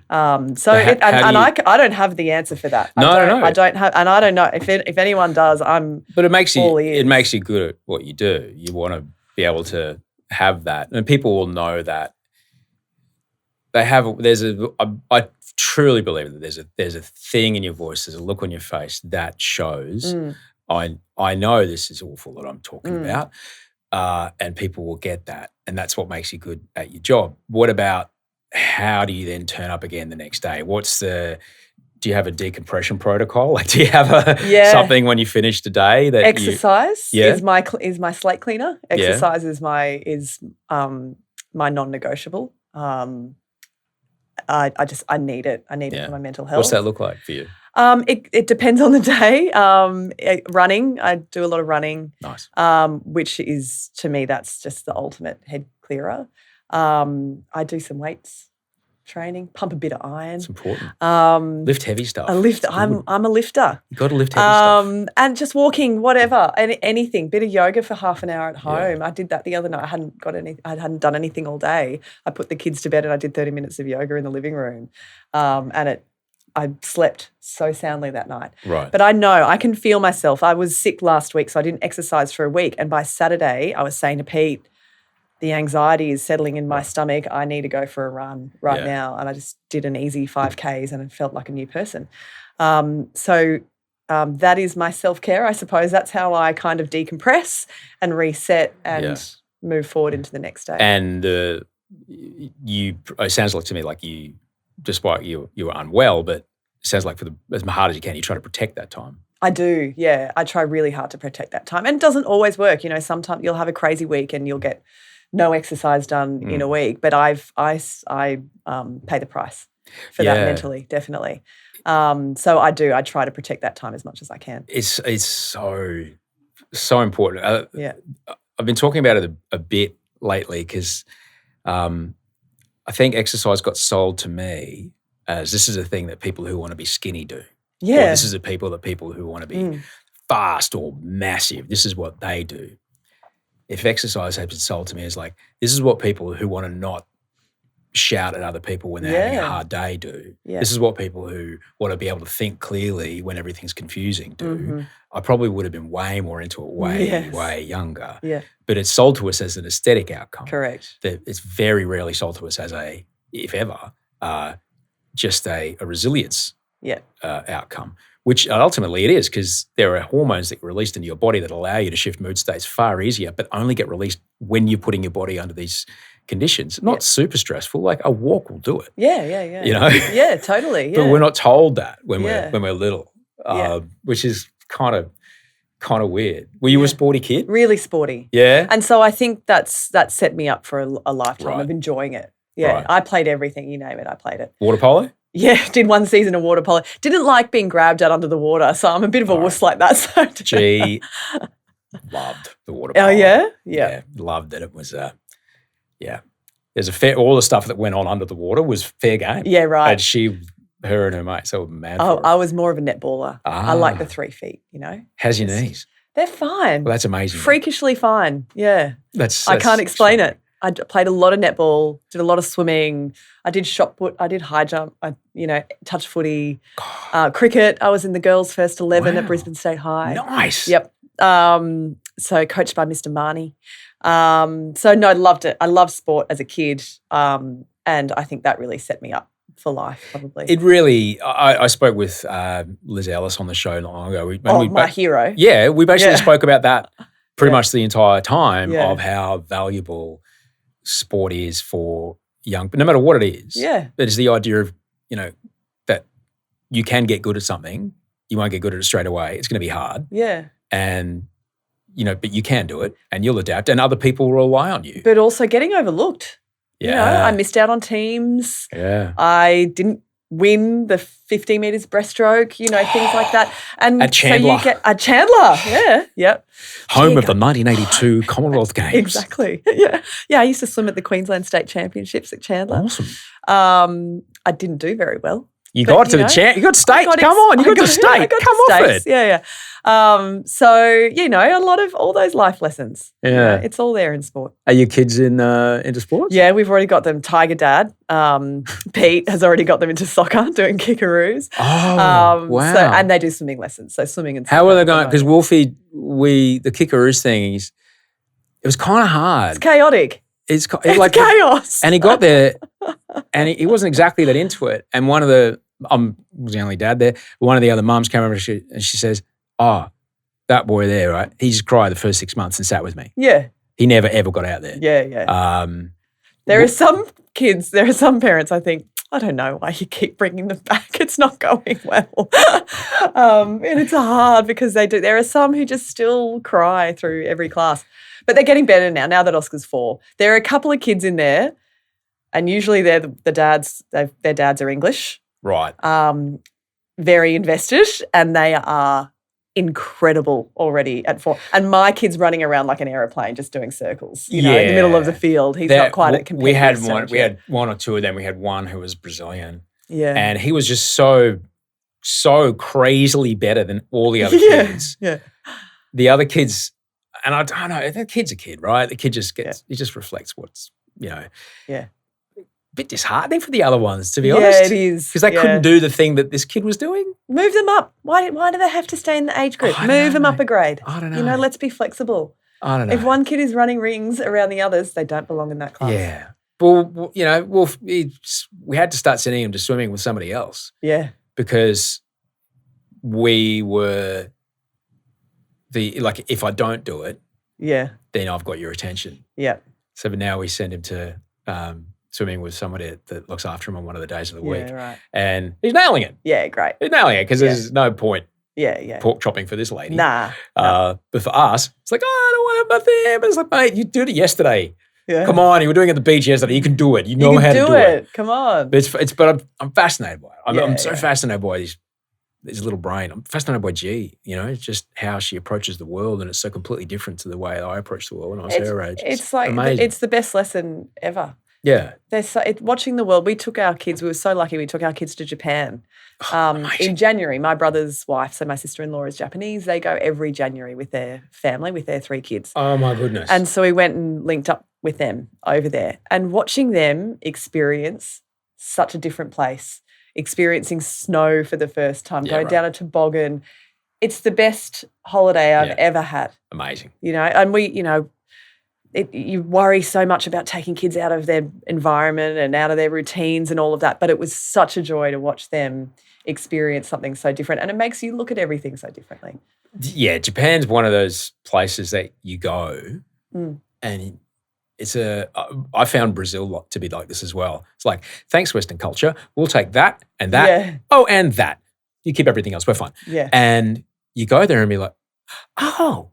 I don't have the answer for that. I don't have, and I don't know if anyone does. But it makes you good at what you do. You want to be able to have that, and people will know that they have. I truly believe that there's a thing in your voice, there's a look on your face that shows. I know this is awful that I'm talking about. And people will get that, and that's what makes you good at your job. What about how do you then turn up again the next day? Do you have a decompression protocol? Like, do you have something when you finish the day that exercise is my slate cleaner. Exercise is my non-negotiable. I need it. I need it for my mental health. What's that look like for you? It depends on the day. Running, I do a lot of running. Nice. Which is, to me, that's just the ultimate head clearer. I do some weights training, pump a bit of iron. It's important. Lift heavy stuff. I'm a lifter. You've got to lift heavy stuff. And just walking, whatever, anything. Bit of yoga for half an hour at home. Yeah. I did that the other night. I hadn't done anything all day. I put the kids to bed and I did 30 minutes of yoga in the living room. I slept so soundly that night. Right. But I know I can feel myself. I was sick last week, so I didn't exercise for a week. And by Saturday, I was saying to Pete, the anxiety is settling in my stomach. I need to go for a run now. And I just did an easy 5Ks and it felt like a new person. So that is my self-care, I suppose. That's how I kind of decompress and reset and move forward into the next day. And it sounds like to me like you, despite you were unwell, but it sounds like as hard as you can, you try to protect that time. I do, yeah. I try really hard to protect that time. And it doesn't always work. Sometimes you'll have a crazy week and you'll get no exercise done in a week. But I pay the price for that mentally, definitely. So I do. I try to protect that time as much as I can. It's so important. I've been talking about it a bit lately because I think exercise got sold to me as this is a thing that people who want to be skinny do. Yeah. Or this is the people who want to be fast or massive. This is what they do. If exercise has been sold to me as like, this is what people who want to not shout at other people when they're having a hard day do. Yeah. This is what people who want to be able to think clearly when everything's confusing do. Mm-hmm. I probably would have been way more into it way younger. Yeah. But it's sold to us as an aesthetic outcome. Correct. It's very rarely sold to us as if ever, just a resilience outcome, which ultimately it is because there are hormones that get released into your body that allow you to shift mood states far easier, but only get released when you're putting your body under these conditions. Not super stressful. Like a walk will do it. Yeah. You know? Yeah, totally. Yeah. But we're not told that when Yeah. we're little, Yeah. which is kind of weird. Were you a sporty kid? Really sporty. Yeah. And so I think that set me up for a lifetime Right. of enjoying it. Yeah. Right. I played everything, you name it, I played it. Water polo? Yeah, did one season of water polo. Didn't like being grabbed out under the water, so I'm a bit of a wuss like that. So Gee, loved the water polo. Oh, yeah? Yeah. Loved that it was, There's all the stuff that went on under the water was fair game. Yeah, right. And her and her mates, they were mad for it. I was more of a netballer. I like the 3 feet, you know. How's your knees? They're fine. Well, that's amazing. Freakishly fine, yeah. I can't explain it. I played a lot of netball, did a lot of swimming. I did shot put, I did high jump, touch footy, cricket. I was in the girls' first 11 at Brisbane State High. Nice. Yep. So coached by Mr. Marnie. So no, loved it. I loved sport as a kid, and I think that really set me up for life, probably. It really. I spoke with Liz Ellis on the show not long ago. My hero. Yeah, we basically spoke about that pretty much the entire time of how valuable sport is for young, no matter what it is. Yeah. That is the idea of, that you can get good at something. You won't get good at it straight away. It's going to be hard. Yeah. And, but you can do it and you'll adapt and other people will rely on you. But also getting overlooked. Yeah. I missed out on teams. Yeah. I didn't win the 50 metres breaststroke, things like that. And at Chandler. So you get Chandler, yep. Home of the 1982 Commonwealth Games. Exactly. Yeah. I used to swim at the Queensland State Championships at Chandler. Awesome. I didn't do very well. You got to the champ. You got state. Come on, you got to state. Come off it. Yeah. So a lot of all those life lessons. Yeah, it's all there in sport. Are your kids into sports? Yeah, we've already got them. Tiger Dad, Pete has already got them into soccer, doing kickaroos. Oh, wow! And they do swimming lessons. So swimming and soccer. How are they going? Because Wolfie, the kickaroos thing it was kind of hard. It's chaotic. It's like chaos. And he got there, and he wasn't exactly that into it. And one of the was the only dad there. One of the other mums came over and she says, "Oh, that boy there, right? He just cried the first 6 months and sat with me. Yeah, he never ever got out there. Yeah. There are some parents. I think, I don't know why you keep bringing them back. It's not going well, and it's hard because they do. There are some who just still cry through every class. But they're getting better now. Now that Oscar's 4, there are a couple of kids in there, and usually they're the dads. Their dads are English, right? Very invested, and they are incredible already at 4. And my kid's running around like an aeroplane, just doing circles. In the middle of the field. He's not quite at competitive. We had one or two of them. We had one who was Brazilian, and he was just so crazily better than all the other kids. Yeah, the other kids. And I don't know, the kid's a kid, right? The kid just he just reflects what's, a bit disheartening for the other ones, to be honest. Yeah, it is. Because they couldn't do the thing that this kid was doing. Move them up. Why do they have to stay in the age group? Move them up a grade. I don't know. Let's be flexible. I don't know. If one kid is running rings around the others, they don't belong in that class. Yeah. Well, we had to start sending him to swimming with somebody else. Yeah. Because we were... if I don't do it, then I've got your attention. Yeah. So now we send him to swimming with somebody that looks after him on one of the days of the week. Yeah, right. And he's nailing it. Yeah, great. He's nailing it because there's no point pork chopping for this lady. Nah. But for us, it's like, I don't want to have nothing. But it's like, mate, you did it yesterday. Yeah. Come on, you were doing it at the beach yesterday. You can do it. You know how to do it. Come on. But I'm fascinated by it. I'm so fascinated by his little brain. I'm fascinated by G, just how she approaches the world, and it's so completely different to the way I approached the world when I was her age. It's like amazing. It's the best lesson ever. Yeah. Watching the world. We took our kids. We were so lucky. We took our kids to Japan in January. My brother's wife, so my sister-in-law is Japanese. They go every January with their family, with their 3 kids. Oh my goodness! And so we went and linked up with them over there, and watching them experience such a different place. Experiencing snow for the first time, going down a toboggan. It's the best holiday I've ever had. Amazing. And we, you worry so much about taking kids out of their environment and out of their routines and all of that, but it was such a joy to watch them experience something so different, and it makes you look at everything so differently. Yeah, Japan's one of those places that you go and I found Brazil to be like this as well. It's like, thanks, Western culture. We'll take that and that. Yeah. Oh, and that. You keep everything else. We're fine. Yeah. And you go there and be like, oh,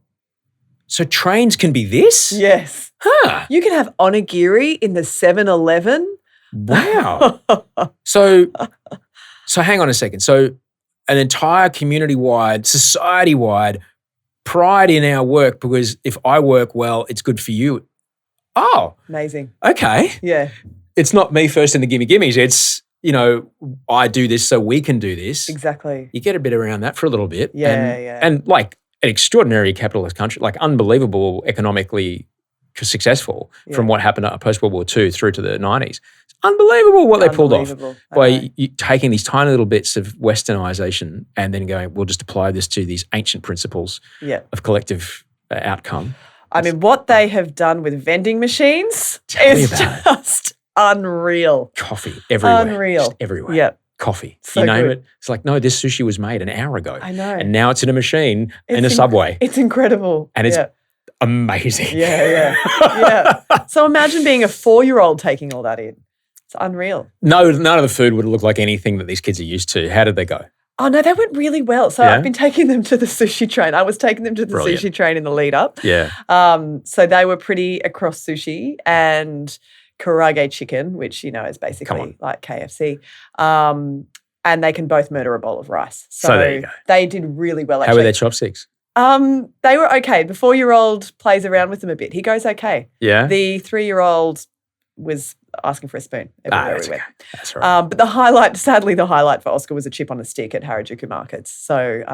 so trains can be this? Yes. Huh. You can have onigiri in the 7-Eleven. Wow. So hang on a second. So an entire community-wide, society-wide pride in our work, because if I work well, it's good for you. Oh. Amazing. Okay. Yeah. It's not me first in the gimmies. It's, I do this so we can do this. Exactly. You get a bit around that for a little bit. Yeah. And like an extraordinary capitalist country, like unbelievable economically successful from what happened post-World War II through to the 90s. It's unbelievable what they pulled off by taking these tiny little bits of westernization and then going, we'll just apply this to these ancient principles of collective outcome. I mean, what they have done with vending machines is just unreal. Coffee everywhere. Unreal. Just everywhere. Yeah. Coffee. So you name good. it. It's like, no, this sushi was made an hour ago. I know. And now it's in a machine in a Subway. It's incredible. And it's amazing. Yeah. So imagine being a 4-year-old taking all that in. It's unreal. No, none of the food would look like anything that these kids are used to. How did they go? Oh, no, they went really well. So I've been taking them to the sushi train. I was taking them to the sushi train in the lead up. Yeah. So they were pretty across sushi and karage chicken, which, is basically like KFC. And they can both murder a bowl of rice. So there you go. They did really well, actually. How were their chopsticks? They were okay. The 4-year-old plays around with them a bit. He goes okay. Yeah. The 3-year-old was asking for a spoon everywhere we went. That's right. But sadly, the highlight for Oscar was a chip on a stick at Harajuku markets. So,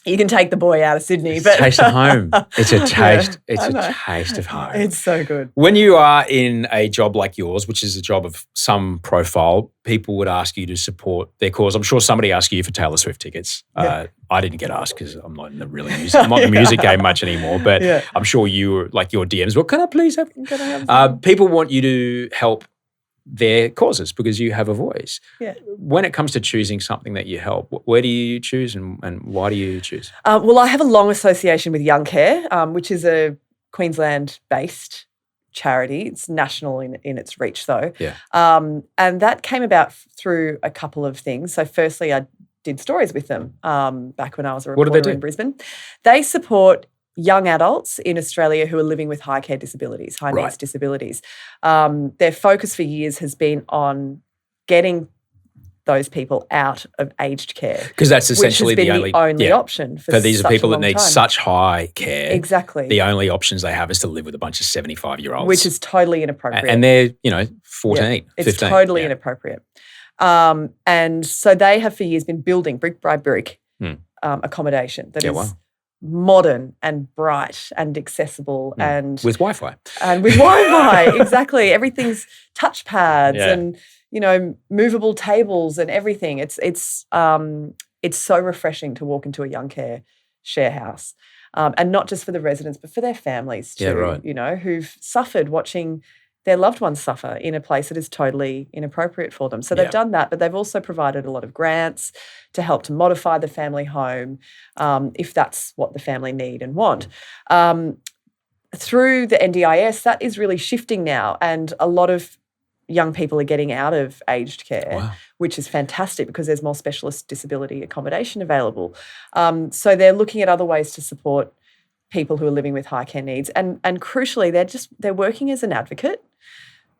you can take the boy out of Sydney. But Taste of home. It's a taste. It's a taste of home. It's so good. When you are in a job like yours, which is a job of some profile, people would ask you to support their cause. I'm sure somebody asked you for Taylor Swift tickets. I didn't get asked because I'm not in the really music. I'm not in the music game much anymore. But I'm sure you were like your DMs. Well, can I please have? People want you to help their causes because you have a voice. Yeah. When it comes to choosing something that you help, where do you choose and why do you choose? Well, I have a long association with Young Care, which is a Queensland-based charity. It's national in its reach, though. Yeah. And that came about through a couple of things. So firstly, I did stories with them back when I was a reporter in Brisbane. They support young adults in Australia who are living with high needs disabilities. Their focus for years has been on getting those people out of aged care. Because that's essentially the only option for these are people that need time. such high care. Exactly. The only options they have is to live with a bunch of 75-year-olds. Which is totally inappropriate. And they're, 14, it's 15. totally inappropriate. And so they have for years been building brick by brick accommodation that is modern and bright and accessible and with Wi-Fi. And with Wi-Fi, exactly. Everything's touch pads and movable tables and everything. It's so refreshing to walk into a Young Care share house, and not just for the residents but for their families too. Who've suffered watching their loved ones suffer in a place that is totally inappropriate for them. So they've done that, but they've also provided a lot of grants to help to modify the family home if that's what the family need and want. Through the NDIS, that is really shifting now, and a lot of young people are getting out of aged care, which is fantastic because there's more specialist disability accommodation available. So they're looking at other ways to support people who are living with high care needs. And crucially, they're working as an advocate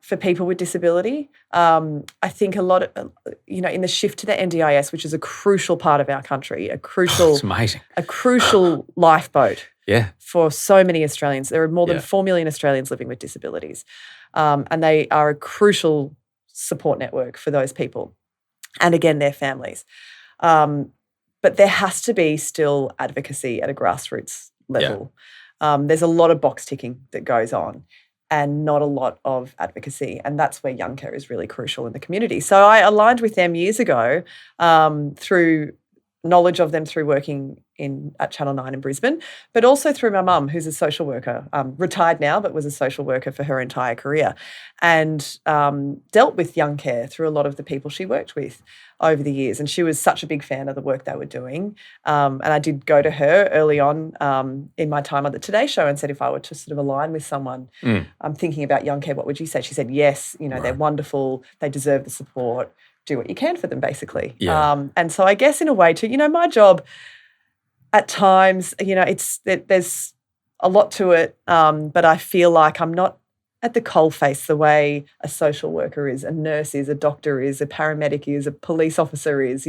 for people with disability. I think a lot of, in the shift to the NDIS, which is a crucial part of our country, it's amazing. A crucial lifeboat for so many Australians. There are more than 4 million Australians living with disabilities. And they are a crucial support network for those people and, again, their families. But there has to be still advocacy at a grassroots level. There's a lot of box ticking that goes on and not a lot of advocacy, and that's where Young Care is really crucial in the community. So I aligned with them years ago through knowledge of them through working at Channel 9 in Brisbane, but also through my mum, who's a social worker, retired now, but was a social worker for her entire career, and dealt with young care through a lot of the people she worked with over the years. And she was such a big fan of the work they were doing. And I did go to her early on in my time on the Today Show and said, if I were to sort of align with someone, I'm thinking about young care, what would you say? She said, yes, they're wonderful, they deserve the support, do what you can for them, basically. Yeah. And so I guess in a way too, my job at times, there's a lot to it, but I feel like I'm not at the coalface the way a social worker is, a nurse is, a doctor is, a paramedic is, a police officer is,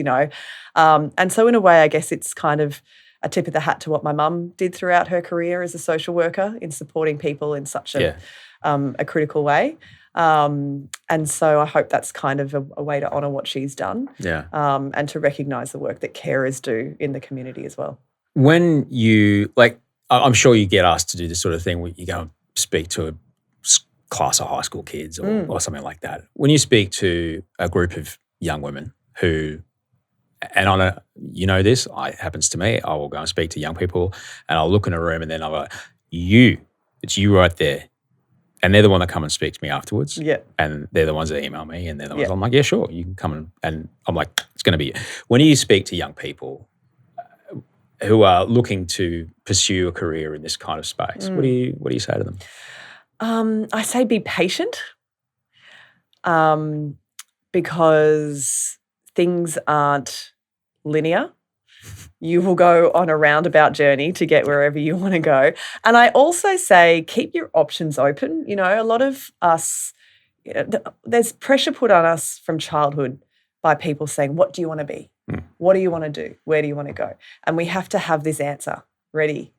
And so in a way, I guess it's kind of a tip of the hat to what my mum did throughout her career as a social worker in supporting people in such a critical way. And so I hope that's kind of a way to honour what she's done, and to recognise the work that carers do in the community as well. When you, I'm sure you get asked to do this sort of thing where you go and speak to a class of high school kids or something like that. When you speak to a group of young women who, and I know, this happens to me, I will go and speak to young people and I'll look in a room and then I'll go, it's you right there. And they're the one that come and speak to me afterwards. Yeah. And they're the ones that email me and they're the ones I'm like, yeah, sure, you can come and I'm like, it's going to be you. When you speak to young people who are looking to pursue a career in this kind of space, what do you say to them? I say be patient, because things aren't linear. You will go on a roundabout journey to get wherever you want to go. And I also say keep your options open. A lot of us, there's pressure put on us from childhood by people saying, what do you want to be? What do you want to do? Where do you want to go? And we have to have this answer ready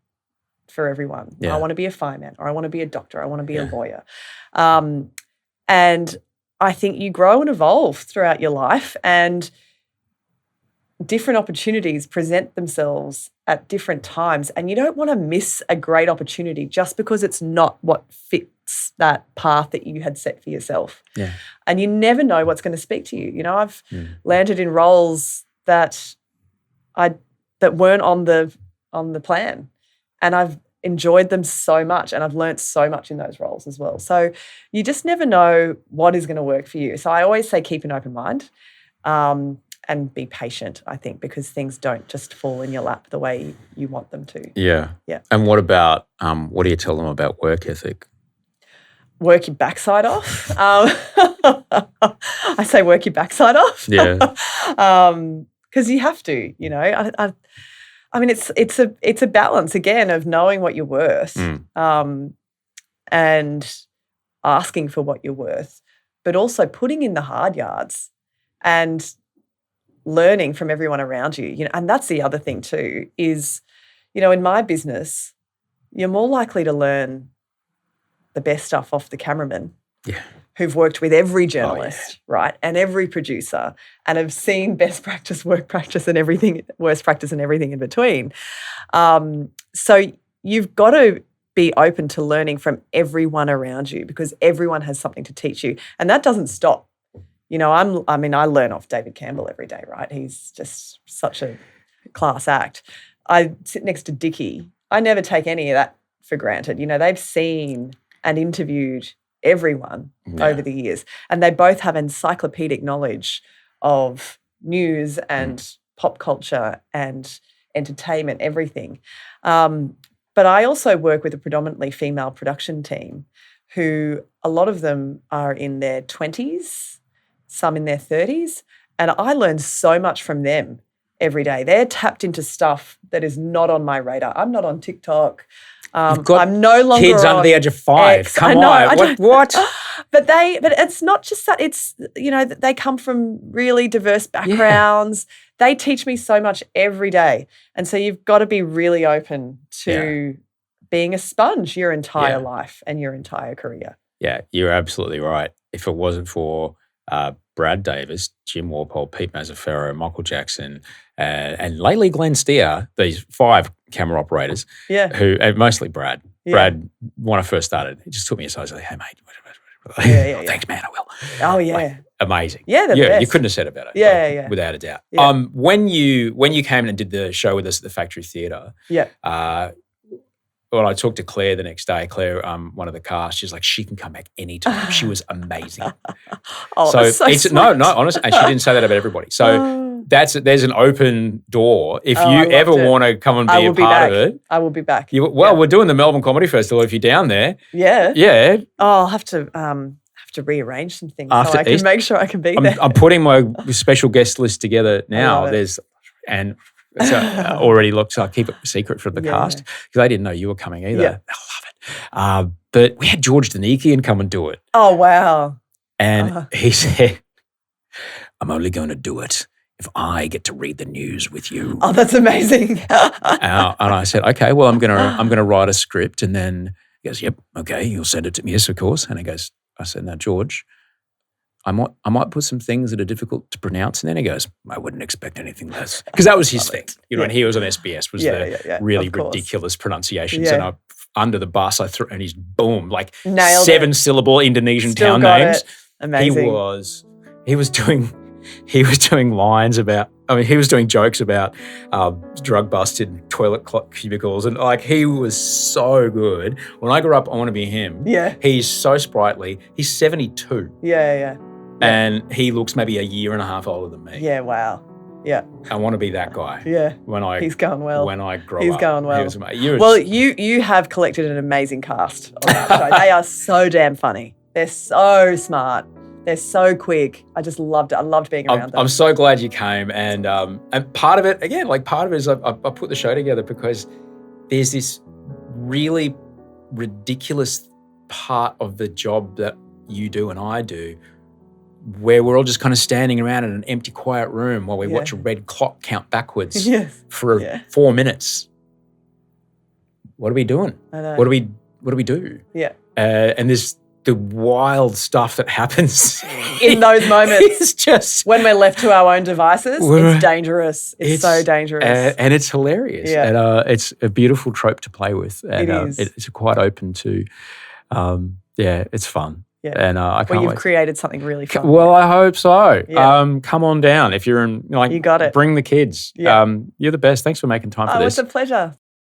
for everyone. I want to be a fireman, or I want to be a doctor, I want to be a lawyer. And I think you grow and evolve throughout your life, and different opportunities present themselves at different times, and you don't want to miss a great opportunity just because it's not what fits that path that you had set for yourself. Yeah. And you never know what's going to speak to you. I've landed in roles that weren't on the plan, and I've enjoyed them so much, and I've learnt so much in those roles as well. So you just never know what is going to work for you. So I always say keep an open mind, and be patient, I think, because things don't just fall in your lap the way you want them to. Yeah. Yeah. And what about, what do you tell them about work ethic? Work your backside off. I say work your backside off. Yeah. Because you have to, I mean, it's a balance, again, of knowing what you're worth, and asking for what you're worth, but also putting in the hard yards and learning from everyone around you. And that's the other thing too is, in my business, you're more likely to learn the best stuff off the cameraman who've worked with every journalist, right, and every producer, and have seen best practice, work practice, and everything, worst practice, and everything in between. So you've got to be open to learning from everyone around you, because everyone has something to teach you, and that doesn't stop. I learn off David Campbell every day, right? He's just such a class act. I sit next to Dickie. I never take any of that for granted. They've seen and interviewed everyone over the years, and they both have encyclopedic knowledge of news and pop culture and entertainment, everything. But I also work with a predominantly female production team who a lot of them are in their 20s, some in their 30s, and I learn so much from them every day. They're tapped into stuff that is not on my radar. I'm not on TikTok. You've got I'm no longer kids under the age of 5. X. Come on, what? But it's not just that. It's they come from really diverse backgrounds. Yeah. They teach me so much every day, and so you've got to be really open to being a sponge your entire life and your entire career. Yeah, you're absolutely right. If it wasn't for Brad Davis, Jim Walpole, Pete Mazzaferro, Michael Jackson, and lately Glenn Steer, these 5 camera operators, who mostly Brad. Brad, when I first started, he just took me aside and said, "Hey, mate, thanks, man, I will." Oh, yeah. amazing. Yeah, they're You best. couldn't have said it better. Yeah. Without a doubt. Yeah. When you came and did the show with us at the Factory Theatre, when I talked to Claire the next day, Claire, one of the cast, she's like, she can come back anytime. She was amazing. That's so sweet. No, honestly, and she didn't say that about everybody. So there's an open door. If you ever want to come and be a part of it, I will be back. We're doing the Melbourne Comedy Festival. If you're down there, yeah. Oh, I'll have to rearrange some things so I can make sure I can be there. I'm putting my special guest list together now. So already looked, so I keep it secret from the cast because they didn't know you were coming either. Yeah. I love it. But we had George Danikian come and do it. Oh, wow. And he said, I'm only going to do it if I get to read the news with you. Oh, that's amazing. And I said, okay, well, I'm gonna write a script. And then he goes, yep, okay, you'll send it to me. Yes, of course. And I said, now, George, I might put some things that are difficult to pronounce. And then he goes, I wouldn't expect anything less. Because that was his thing. And he was on SBS, was the really ridiculous pronunciations. Yeah. And under the bus, I threw, and he's boom, like Nailed 7-syllable Indonesian Still town got names. it. Amazing. He was doing lines about, he was doing jokes about drug busted toilet cubicles, and like he was so good. When I grew up, I want to be him. Yeah. He's so sprightly. He's 72. Yeah. And he looks maybe a year and a half older than me. Yeah, wow. Yeah. I want to be that guy. Yeah. He's going well. When I grow up. He's going well. Well, you have collected an amazing cast on that show. They are so damn funny. They're so smart. They're so quick. I just loved it. I loved being around them. I'm so glad you came. And part of it, again, part of it is I put the show together because there's this really ridiculous part of the job that you do and I do where we're all just kind of standing around in an empty, quiet room while we watch a red clock count backwards for 4 minutes. What are we doing? I know. What do we do? Yeah. And there's the wild stuff that happens in those moments. It's just when we're left to our own devices. It's dangerous. It's so dangerous, and it's hilarious. Yeah. And it's a beautiful trope to play with. And, it is. It's quite open to. It's fun. Yeah. And I can't you've wait. created something really fun. Well, I hope so. Yeah. Come on down if you're in. You got it. Bring the kids. Yeah. You're the best. Thanks for making time for this. It's a pleasure.